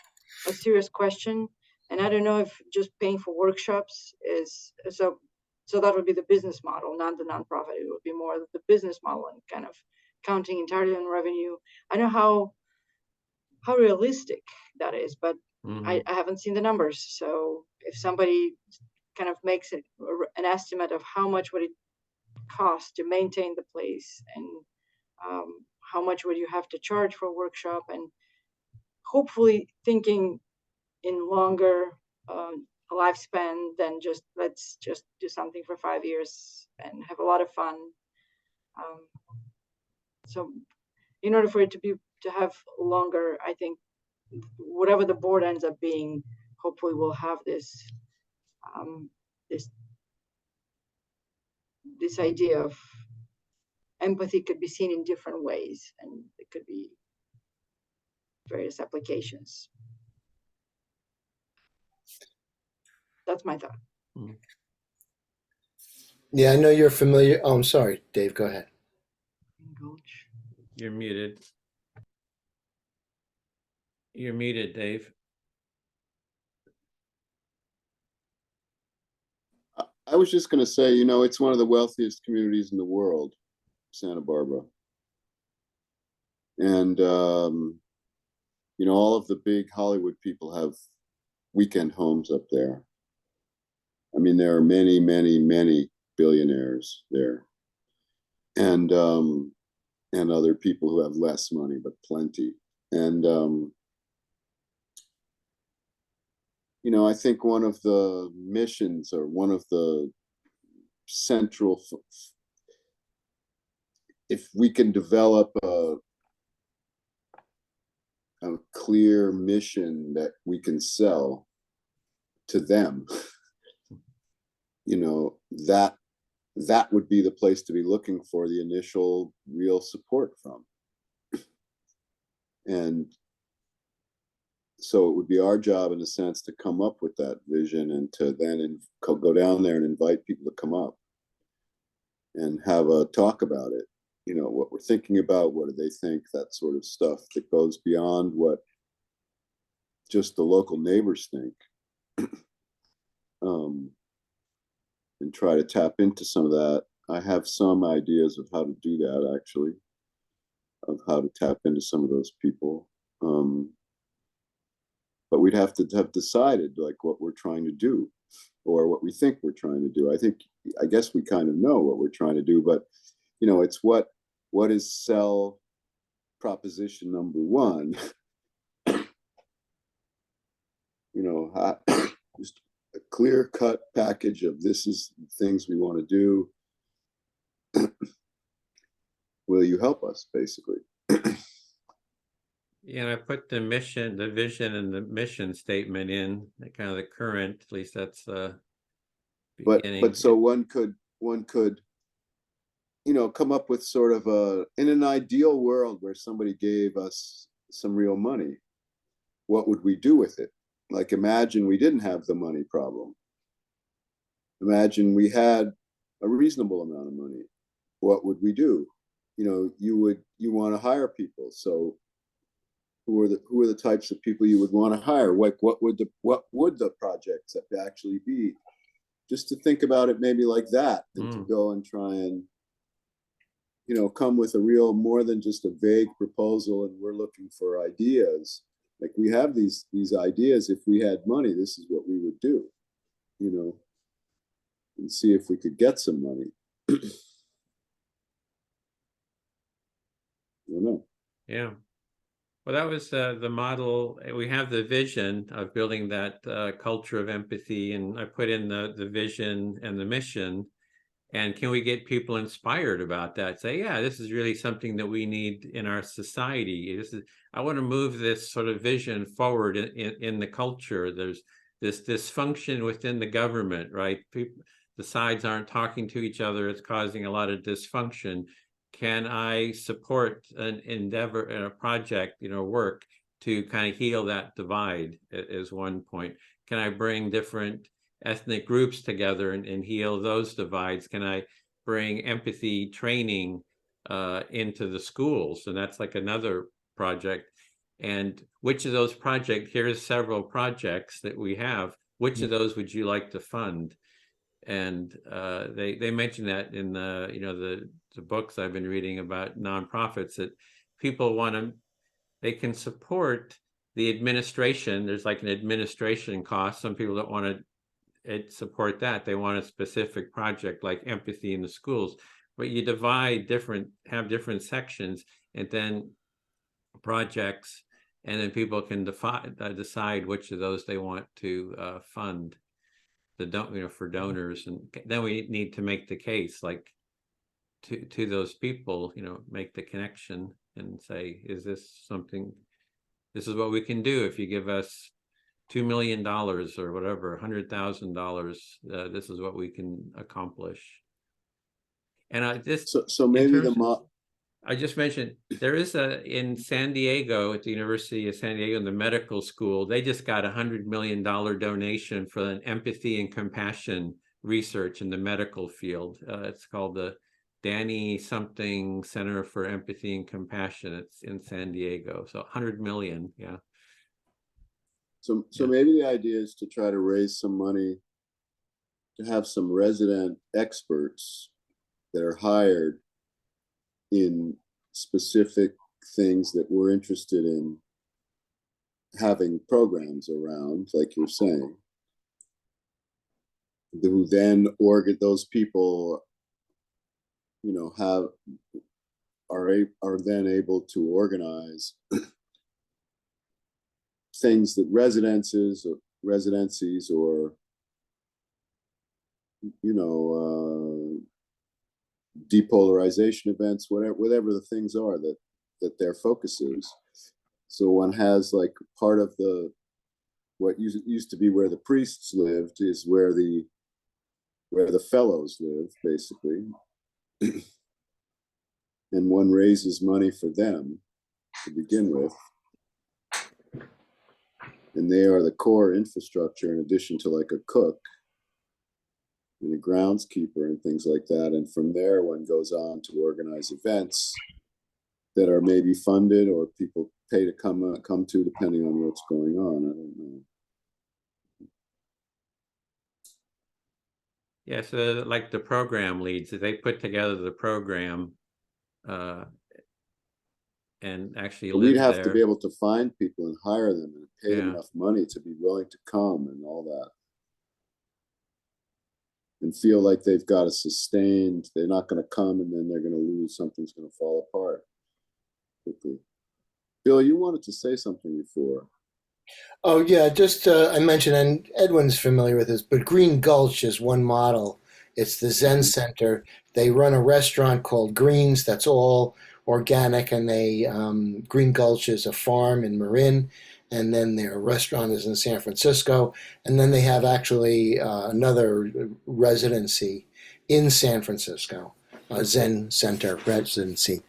a serious question. And I don't know if just paying for workshops is so. So that would be the business model, not the nonprofit. It would be more the business model and kind of counting entirely on revenue. I don't know how realistic that is, but I haven't seen the numbers. So if somebody kind of makes an estimate of how much would it cost to maintain the place, and how much would you have to charge for a workshop, and hopefully thinking in longer lifespan than let's just do something for 5 years and have a lot of fun. So in order for it to have longer, I think whatever the board ends up being, hopefully we'll have this idea of empathy could be seen in different ways, and it could be various applications. That's my thought. Yeah, I know you're familiar. Oh, I'm sorry, Dave, go ahead. You're muted. You're muted, Dave. I was just going to say, it's one of the wealthiest communities in the world, Santa Barbara. And, all of the big Hollywood people have weekend homes up there. I mean, there are many, many, many billionaires there. And other people who have less money, but plenty. And, I think one of the missions, or one of the central, if we can develop a clear mission that we can sell to them, that would be the place to be looking for the initial real support from. And so it would be our job, in a sense, to come up with that vision and to then go down there and invite people to come up and have a talk about it. You know, what we're thinking about, what do they think, that sort of stuff that goes beyond what just the local neighbors think. And try to tap into some of that. I have some ideas of how to do that, actually, of how to tap into some of those people. But we'd have to have decided like what we're trying to do or what we think we're trying to do. I guess we kind of know what we're trying to do, but you know, it's what is cell proposition number one? You know, just a clear-cut package of this is things we want to do. Will you help us, basically? Yeah, I put the mission, the vision, and the mission statement in kind of the current. At least that's the beginning. But so one could you know, come up with sort of in an ideal world where somebody gave us some real money, what would we do with it? Like, imagine we didn't have the money problem. Imagine we had a reasonable amount of money. What would we do? You know, you want to hire people. So who are the types of people you would want to hire? Like, what would the projects actually be? Just to think about it maybe like that, and to go and try and, you know, come with a real, more than just a vague proposal and we're looking for ideas. Like, we have these ideas. If we had money, this is what we would do, you know, and see if we could get some money. I don't know. Yeah. Well, that was the model. We have the vision of building that culture of empathy, and I put in the vision and the mission. And can we get people inspired about that? Say, yeah, this is really something that we need in our society. I want to move this sort of vision forward in the culture. There's this dysfunction within the government, right? The sides aren't talking to each other. It's causing a lot of dysfunction. Can I support an endeavor and a project, you know, work to kind of heal that divide is one point. Can I bring different ethnic groups together and heal those divides? Can I bring empathy training into the schools? And that's like another project. And which of those projects, here's several projects that we have, which of those would you like to fund? And they mentioned that in the, you know, the books I've been reading about nonprofits, that people want to, they can support the administration. There's like an administration cost. Some people don't want to support that. They want a specific project like empathy in the schools, but you divide have different sections and then projects, and then people can decide which of those they want to fund. For donors, and then we need to make the case, like to those people, you know, make the connection and say, is this something? This is what we can do if you give us $2 million or whatever, $100,000. This is what we can accomplish. And I just so maybe I just mentioned there is in San Diego, at the University of San Diego, in the medical school, they just got $100 million donation for an empathy and compassion research in the medical field. It's called the Danny something Center for Empathy and Compassion. It's in San Diego. So 100 million. Yeah. So maybe the idea is to try to raise some money to have some resident experts that are hired in specific things that we're interested in having programs around, like you're saying, who then those people, you know, are then able to organize things that residencies or you know, depolarization events, whatever the things are that their focus is. So one has like part of what used to be where the priests lived is where the fellows live, basically. And one raises money for them to begin with. And they are the core infrastructure in addition to like a cook and a groundskeeper and things like that. And from there, one goes on to organize events that are maybe funded or people pay to come to, depending on what's going on. I don't know. Yeah, so like the program leads, they put together the program and actually But live we'd have there. to be able to find people and hire them and pay them Yeah. enough money to be willing to come and all that. And feel like they've got a sustained, they're not going to come and then they're going to lose, something's going to fall apart quickly. Bill, you wanted to say something before. Oh yeah, just I mentioned, and Edwin's familiar with this, but Green Gulch is one model. It's the Zen Center. They run a restaurant called Greens. That's all organic, and they Green Gulch is a farm in Marin, and then their restaurant is in San Francisco, and then they have actually another residency in San Francisco, a Zen Center residency.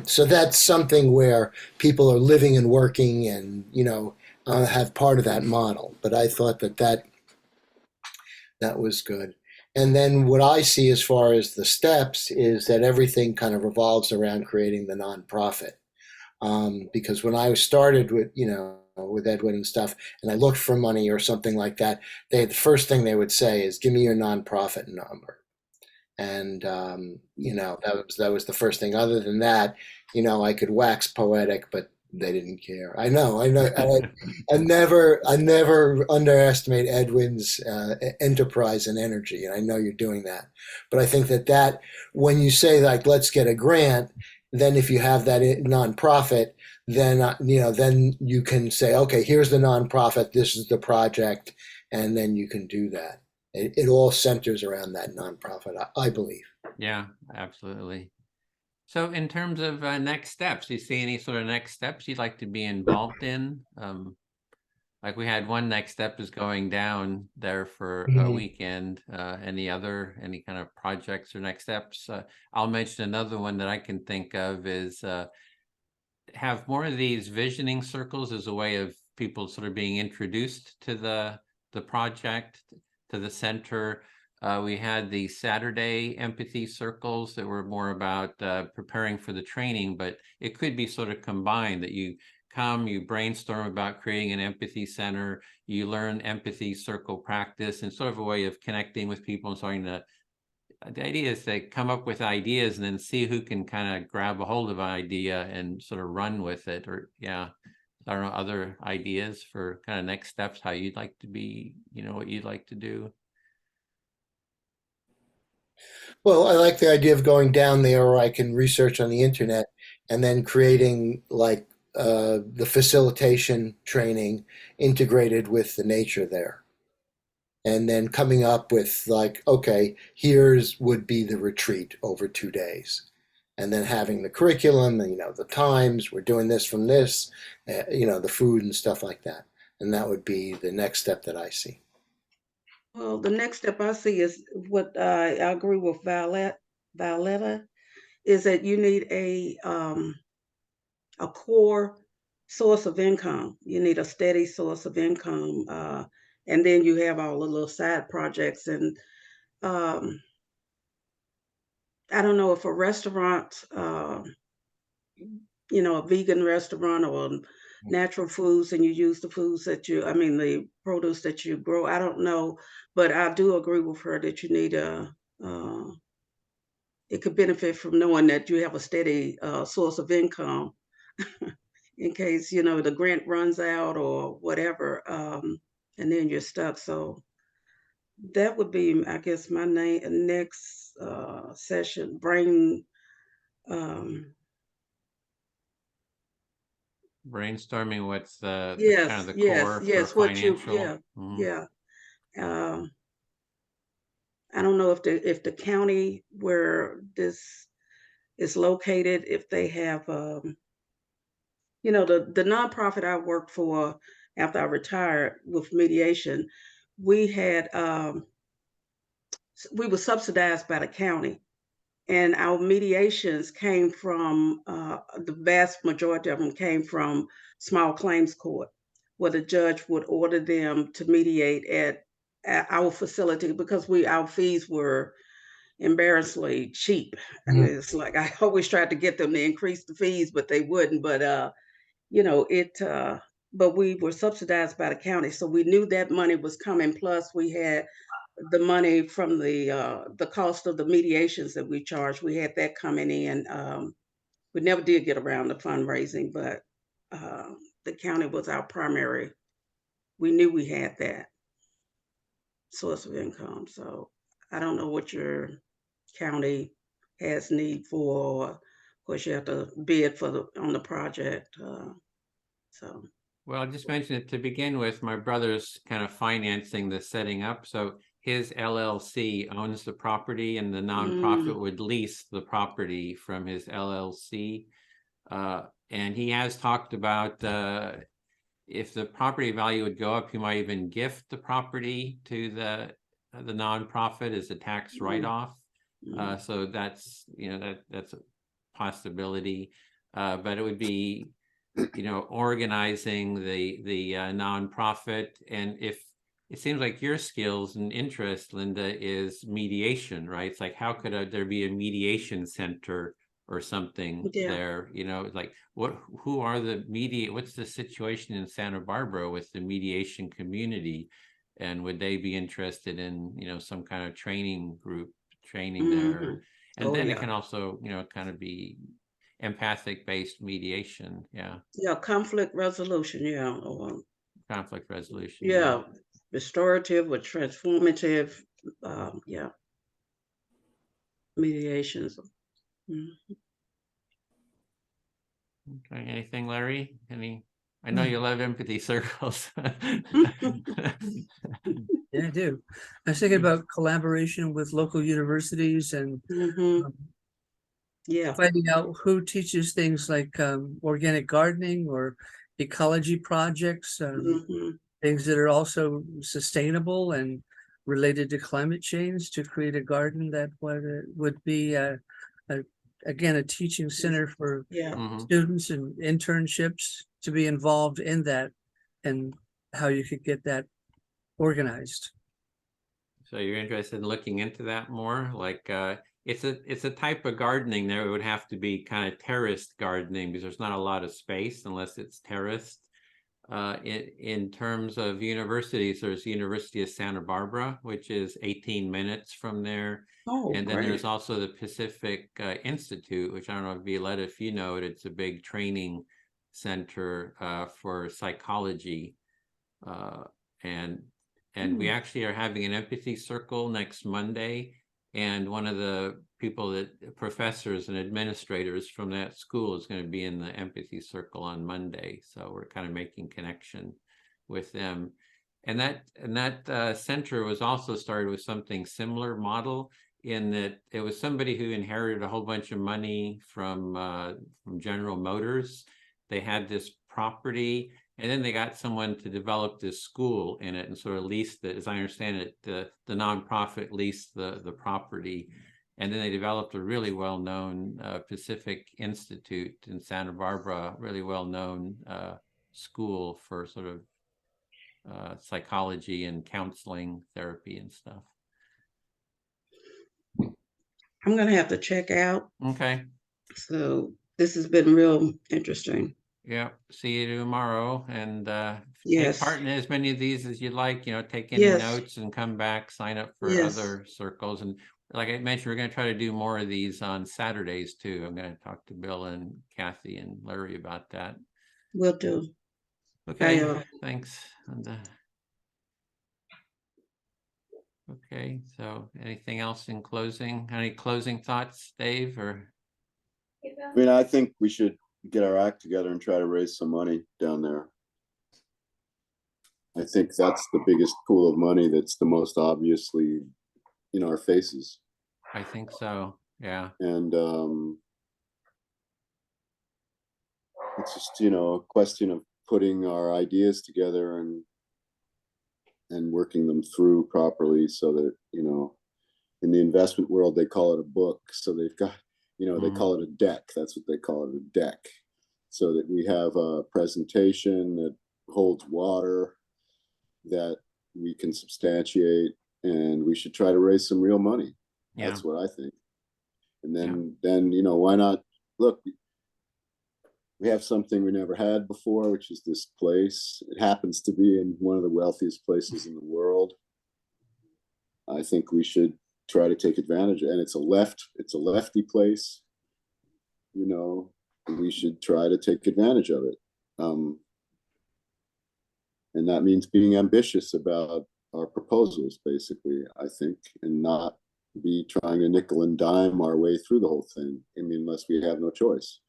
So that's something where people are living and working, and have part of that model. But I thought that was good. And then what I see as far as the steps is that everything kind of revolves around creating the nonprofit. Because when I started with Edwin and stuff, and I looked for money or something like that, the first thing they would say is, "Give me your nonprofit number." And that was the first thing. Other than that, I could wax poetic, but they didn't care. I know. I never underestimate Edwin's enterprise and energy, and I know you're doing that. But I think that when you say like, let's get a grant, then if you have that nonprofit, then then you can say, okay, here's the nonprofit, this is the project, and then you can do that. It all centers around that nonprofit, I believe. Yeah, absolutely. So in terms of next steps, do you see any sort of next steps you'd like to be involved in? Like we had one next step is going down there for a weekend. Any kind of projects or next steps? I'll mention another one that I can think of is have more of these visioning circles as a way of people sort of being introduced to the project, to the center. We had the Saturday empathy circles that were more about preparing for the training, but it could be sort of combined, that you come, you brainstorm about creating an empathy center, you learn empathy circle practice, and sort of a way of connecting with people and starting to, the idea is to come up with ideas and then see who can kind of grab a hold of an idea and sort of run with it. Or I don't know, other ideas for kind of next steps, how you'd like to be, what you'd like to do. Well, I like the idea of going down there, or I can research on the internet and then creating like the facilitation training integrated with the nature there. And then coming up with like, okay, here's would be the retreat over 2 days. And then having the curriculum and, the times, we're doing this from this, the food and stuff like that. And that would be the next step that I see. Well, the next step I see is what I agree with Violetta, is that you need a core source of income. You need a steady source of income, and then you have all the little side projects. And I don't know if a restaurant, a vegan restaurant or natural foods, and you use the the produce that you grow. I don't know, but I do agree with her that you need it could benefit from knowing that you have a steady source of income in case, the grant runs out or whatever, and then you're stuck. So that would be, I guess, my next session, um, Brainstorming what's the kind of yes, the yes, core for yes, what you, financial. yeah, yeah. Um, I don't know if the county where this is located, if they have, the nonprofit I worked for after I retired with mediation, we had, we were subsidized by the county, and our mediations came from, the vast majority of them came from small claims court. where the judge would order them to mediate at our facility because our fees were embarrassingly cheap. And it's like I always tried to get them to increase the fees, but they wouldn't. But but we were subsidized by the county, so we knew that money was coming. Plus, we had the money from the cost of the mediations that we charged. We had that coming in. We never did get around to fundraising, but the county was our primary. We knew we had that source of income. So I don't know what your county has need for. Of course, you have to bid on the project. So Well, I just mentioned it to begin with. My brother's kind of financing the setting up. So his LLC owns the property, and the nonprofit would lease the property from his LLC. And he has talked about if the property value would go up, he might even gift the property to the nonprofit as a tax write-off. So that's that's a possibility. But it would be organizing the nonprofit. And if it seems like your skills and interest, Linda, is mediation, right? It's like, how could there be a mediation center or something there? Like who are what's the situation in Santa Barbara with the mediation community? And would they be interested in, some kind of training there? And then it can also, kind of be empathic based mediation. Conflict resolution. Conflict resolution. Restorative or transformative. Mediations. Okay, anything, Larry? I know you love empathy circles. Yeah, I do. I was thinking about collaboration with local universities and finding out who teaches things like organic gardening or ecology projects, things that are also sustainable and related to climate change, to create a garden that would be again a teaching center for students and internships to be involved in that, and how you could get that organized. So you're interested in looking into that more? Like it's a type of gardening there. It would have to be kind of terraced gardening because there's not a lot of space unless it's terraced. In terms of universities, there's University of Santa Barbara, which is 18 minutes from there. And then there's also the Pacific Institute, which I don't know, Violetta, if you know it, it's a big training center for psychology. And we actually are having an empathy circle next Monday. And one of the professors and administrators from that school is going to be in the empathy circle on Monday. So we're kind of making connection with them. And that center was also started with something similar model, in that it was somebody who inherited a whole bunch of money from General Motors. They had this property, and then they got someone to develop this school in it and sort of leased it. As I understand it, the nonprofit leased the property. And then they developed a really well-known Pacific Institute in Santa Barbara, really well-known school for sort of psychology and counseling therapy and stuff. I'm going to have to check out. Okay. So this has been real interesting. Yeah. See you tomorrow. And Yes. take part in as many of these as you'd like, take any notes and come back, sign up for other circles. And like I mentioned, we're going to try to do more of these on Saturdays too. I'm going to talk to Bill and Kathy and Larry about that. Will do. Okay. Thanks. And, okay. So anything else in closing? Any closing thoughts, Dave? Or I mean, I think we should get our act together and try to raise some money down there. I think that's the biggest pool of money that's the most obviously in our faces. I think so. Yeah. And it's just, a question of putting our ideas together and working them through properly, so that, in the investment world, they call it a book. So they've got, they call it a deck. That's what they call it, a deck. So that we have a presentation that holds water that we can substantiate, and we should try to raise some real money. Yeah. That's what I think. And then you know, why not look, we have something we never had before, which is this place. It happens to be in one of the wealthiest places in the world. I think we should try to take advantage, and it's a lefty place, you know, we should try to take advantage of it. And that means being ambitious about our proposals, basically, I think, and not be trying to nickel and dime our way through the whole thing. I mean, unless we have no choice.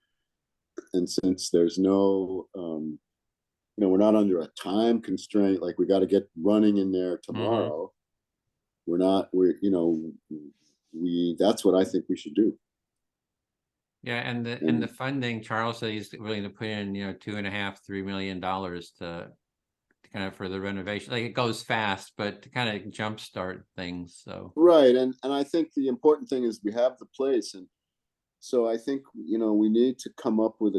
And since there's no, you know, we're not under a time constraint, like we got to get running in there tomorrow. You know, that's what I think we should do. Yeah, and the funding, Charles said he's willing to put in, you know, $2.5–3 million to kind of for the renovation. Like, it goes fast, but to kind of jumpstart things. So right, and I think the important thing is we have the place, and so I think, you know, we need to come up with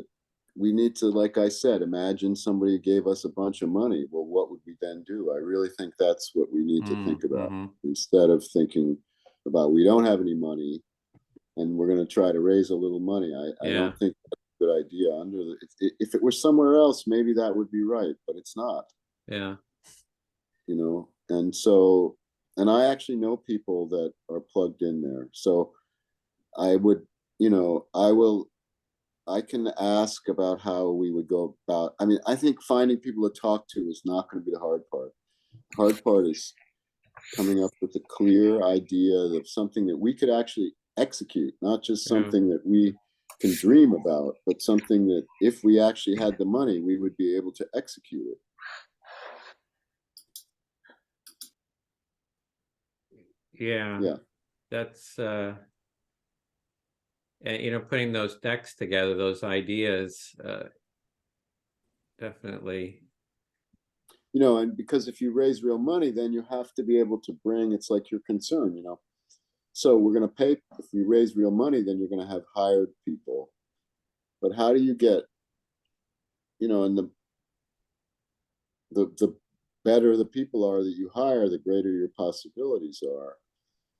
we need to, like I said, imagine somebody gave us a bunch of money. Well, what would we then do? I really think that's what we need to think about, instead of thinking about we don't have any money and we're going to try to raise a little money. I don't think that's a good idea. If it were somewhere else, maybe that would be right, but it's not. Yeah. You know, and so, and I actually know people that are plugged in there. So I would, you know, I can ask about how we would go about. I mean, I think finding people to talk to is not going to be the hard part. The hard part is coming up with a clear idea of something that we could actually execute, not just something that we can dream about, but something that if we actually had the money, we would be able to execute it. Yeah. That's and, you know, putting those decks together, those ideas, definitely. You know, and because if you raise real money, then you have to be able to bring, it's like your concern, you know. So we're going to pay, if you raise real money, then you're going to have hired people. But how do you get, you know, and the better the people are that you hire, the greater your possibilities are.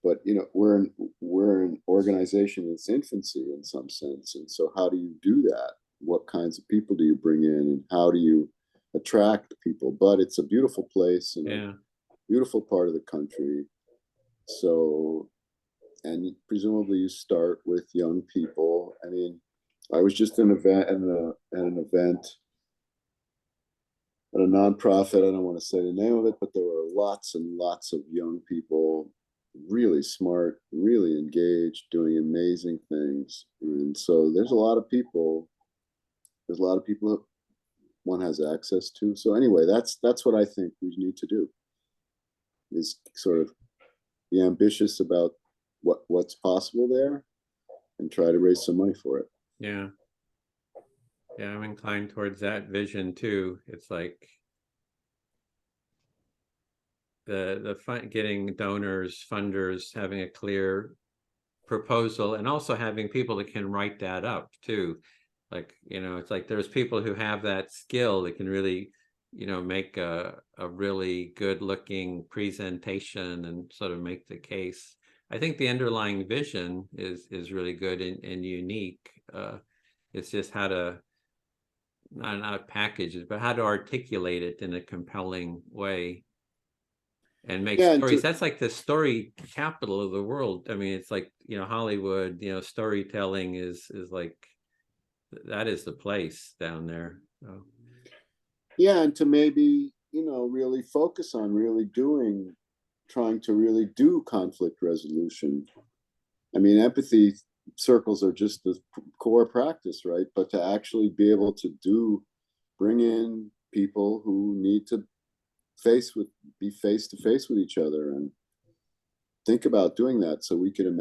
But, you know, we're an organization in its infancy in some sense. And so how do you do that? What kinds of people do you bring in, and how do you attract people? But it's a beautiful place and a beautiful part of the country. So, and presumably you start with young people. I mean, I was just at an event at a nonprofit. I don't want to say the name of it, but there were lots and lots of young people, really smart, really engaged, doing amazing things. And so there's a lot of people that one has access to. So anyway, that's what I think we need to do, is sort of be ambitious about what's possible there and try to raise some money for it. Yeah, I'm inclined towards that vision too. It's like the fund, getting donors, funders, having a clear proposal, and also having people that can write that up too. Like, you know, it's like there's people who have that skill that can really, you know, make a really good looking presentation and sort of make the case. I think the underlying vision is really good and unique. It's just how to not package it, but how to articulate it in a compelling way and make stories. That's like the story capital of the world. I mean, it's like, you know, Hollywood, you know, storytelling is like, that is the place down there. So. Yeah, and to maybe, you know, really focus on trying to really do conflict resolution. I mean, empathy circles are just the core practice, right? But to actually be able to bring in people who need to be face to face with each other and think about doing that, so we can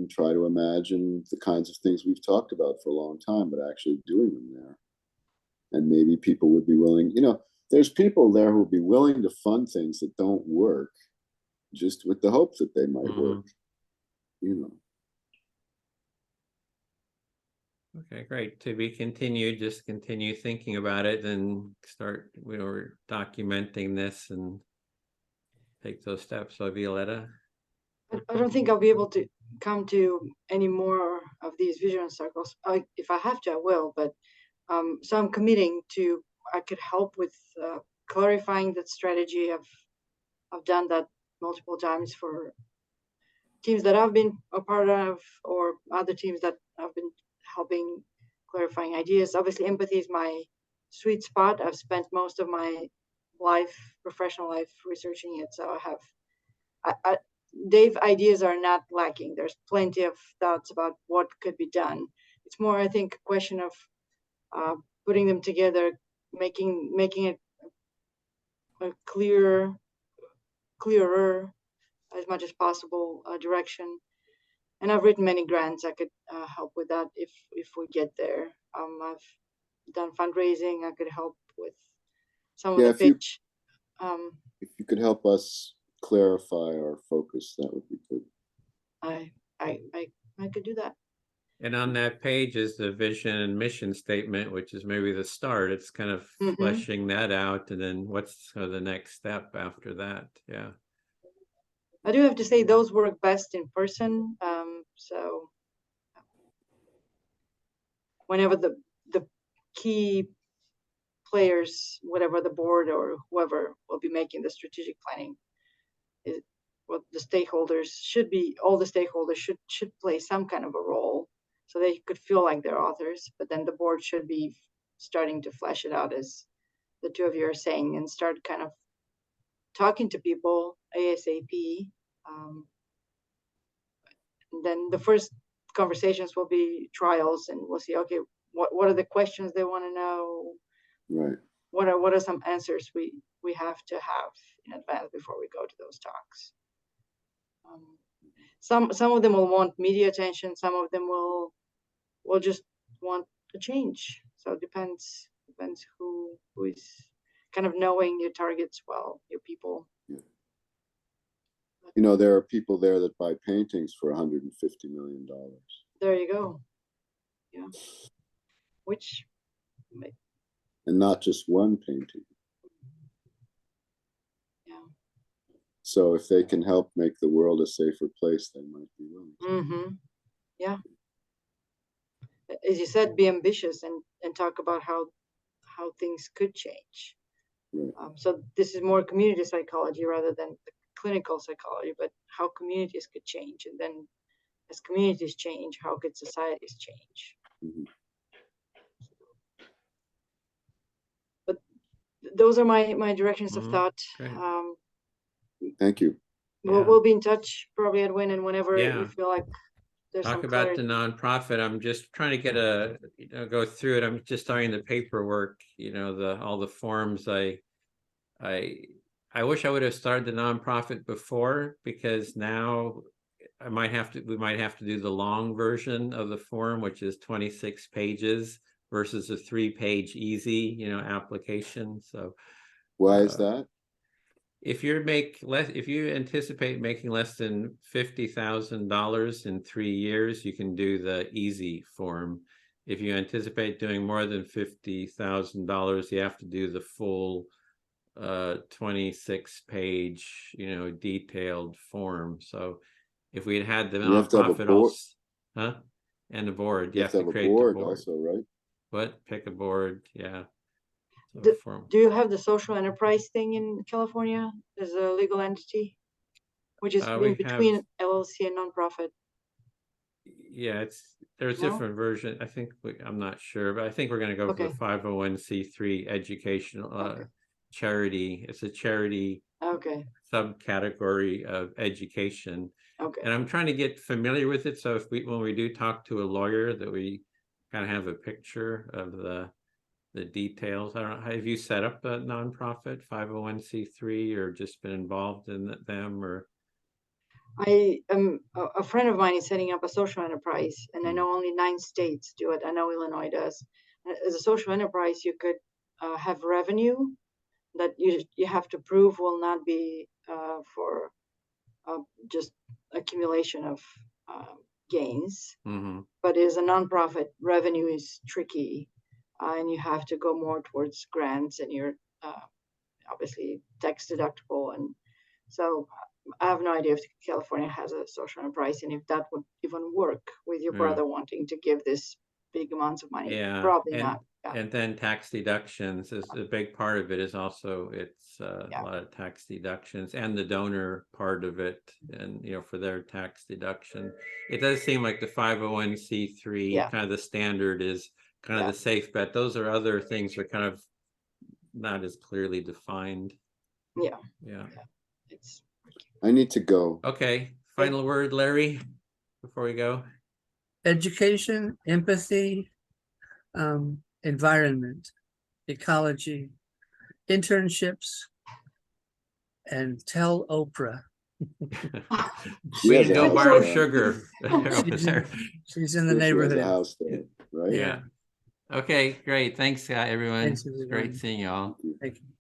try to imagine the kinds of things we've talked about for a long time, but actually doing them there. And maybe people would be willing, you know, there's people there who would be willing to fund things that don't work, just with the hope that they might work, you know. Okay, great. To be continued, just continue thinking about it and start, we're documenting this and take those steps. So Violetta? I don't think I'll be able to come to any more of these vision circles. If I have to, I will. But so I'm committing to. I could help with clarifying that strategy. I've done that multiple times for teams that I've been a part of, or other teams that I've been helping clarifying ideas. Obviously, empathy is my sweet spot. I've spent most of my professional life, researching it. So Dave, ideas are not lacking. There's plenty of thoughts about what could be done. It's more, I think, a question of putting them together, making it a clearer as much as possible direction. And I've written many grants. I could help with that if we get there. I've done fundraising. I could help with some of the pitch. If you could help us clarify our focus, that would be good. I could do that. And on that page is the vision and mission statement, which is maybe the start. It's kind of fleshing that out. And then what's the next step after that? Yeah. I do have to say those work best in person. So whenever the key players, whatever the board or whoever will be making the strategic planning, what the stakeholders should be, all the stakeholders should play some kind of a role, so they could feel like they're authors. But then the board should be starting to flesh it out, as the two of you are saying, and start kind of talking to people ASAP. And then the first conversations will be trials, and we'll see, okay, what are the questions they want to know? Right. What are some answers we have to have in advance before we go to those talks? Some of them will want media attention. Some of them will just want a change. So it depends who is kind of knowing your targets well, your people. Yeah. You know, there are people there that buy paintings for $150 million. There you go. Yeah. And not just one painting. Yeah. So if they can help make the world a safer place, they might be willing. Yeah. As you said, be ambitious and talk about how things could change. Right. So this is more community psychology rather than the clinical psychology, but how communities could change, and then as communities change, how could societies change? But those are my directions of thought. Thank you. We'll be in touch, probably, Edwin, and whenever you feel like there's Talk some about clarity. the nonprofit. I'm just trying to get go through it. I'm just starting the paperwork, all the forms. I wish I would have started the nonprofit before, because now we might have to do the long version of the form, which is 26 pages versus a 3-page easy, application. So why is that? If you anticipate making less than $50,000 in 3 years, you can do the easy form. If you anticipate doing more than $50,000, you have to do the full 26-page, detailed form. So if we had the nonprofit also, and the board, you have to create the board also, right? What? Pick a board, yeah. Do you have the social enterprise thing in California? There's a legal entity, which is in between LLC and nonprofit. Yeah, there's different version. I think I'm not sure, but I think we're going to go for the 501c3 educational charity. It's a charity subcategory of education. And I'm trying to get familiar with it, so when we do talk to a lawyer, that we kind of have a picture of the details. I don't know, have you set up a nonprofit 501c3 or just been involved in them? Or I am a friend of mine is setting up a social enterprise, and I know only 9 states do it. I know Illinois does. As a social enterprise, you could have revenue that you have to prove will not be for just accumulation of gains. Hmm. But as a nonprofit, revenue is tricky, and you have to go more towards grants, and you're obviously tax deductible. And so I have no idea if California has a social enterprise and if that would even work with your Yeah. brother wanting to give this big amounts of money. Yeah, Probably and not. Yeah. and then tax deductions is a big part of it. Is also it's Yeah. a lot of tax deductions and the donor part of it, and for their tax deduction. It does seem like the 501c3 Yeah. kind of the standard is kind of Yeah. the safe bet. Those are other things that are kind of not as clearly defined. Yeah. Yeah. It's I need to go. Okay. Final word, Larry, before we go. Education, empathy, environment, ecology, internships, and tell Oprah. We Yeah, can go the borrow house, sugar. She's in the Chris has a neighborhood. house there, right? Yeah. Okay, great. Thanks, everyone. Thanks, It's everyone. great seeing you all. Thank you.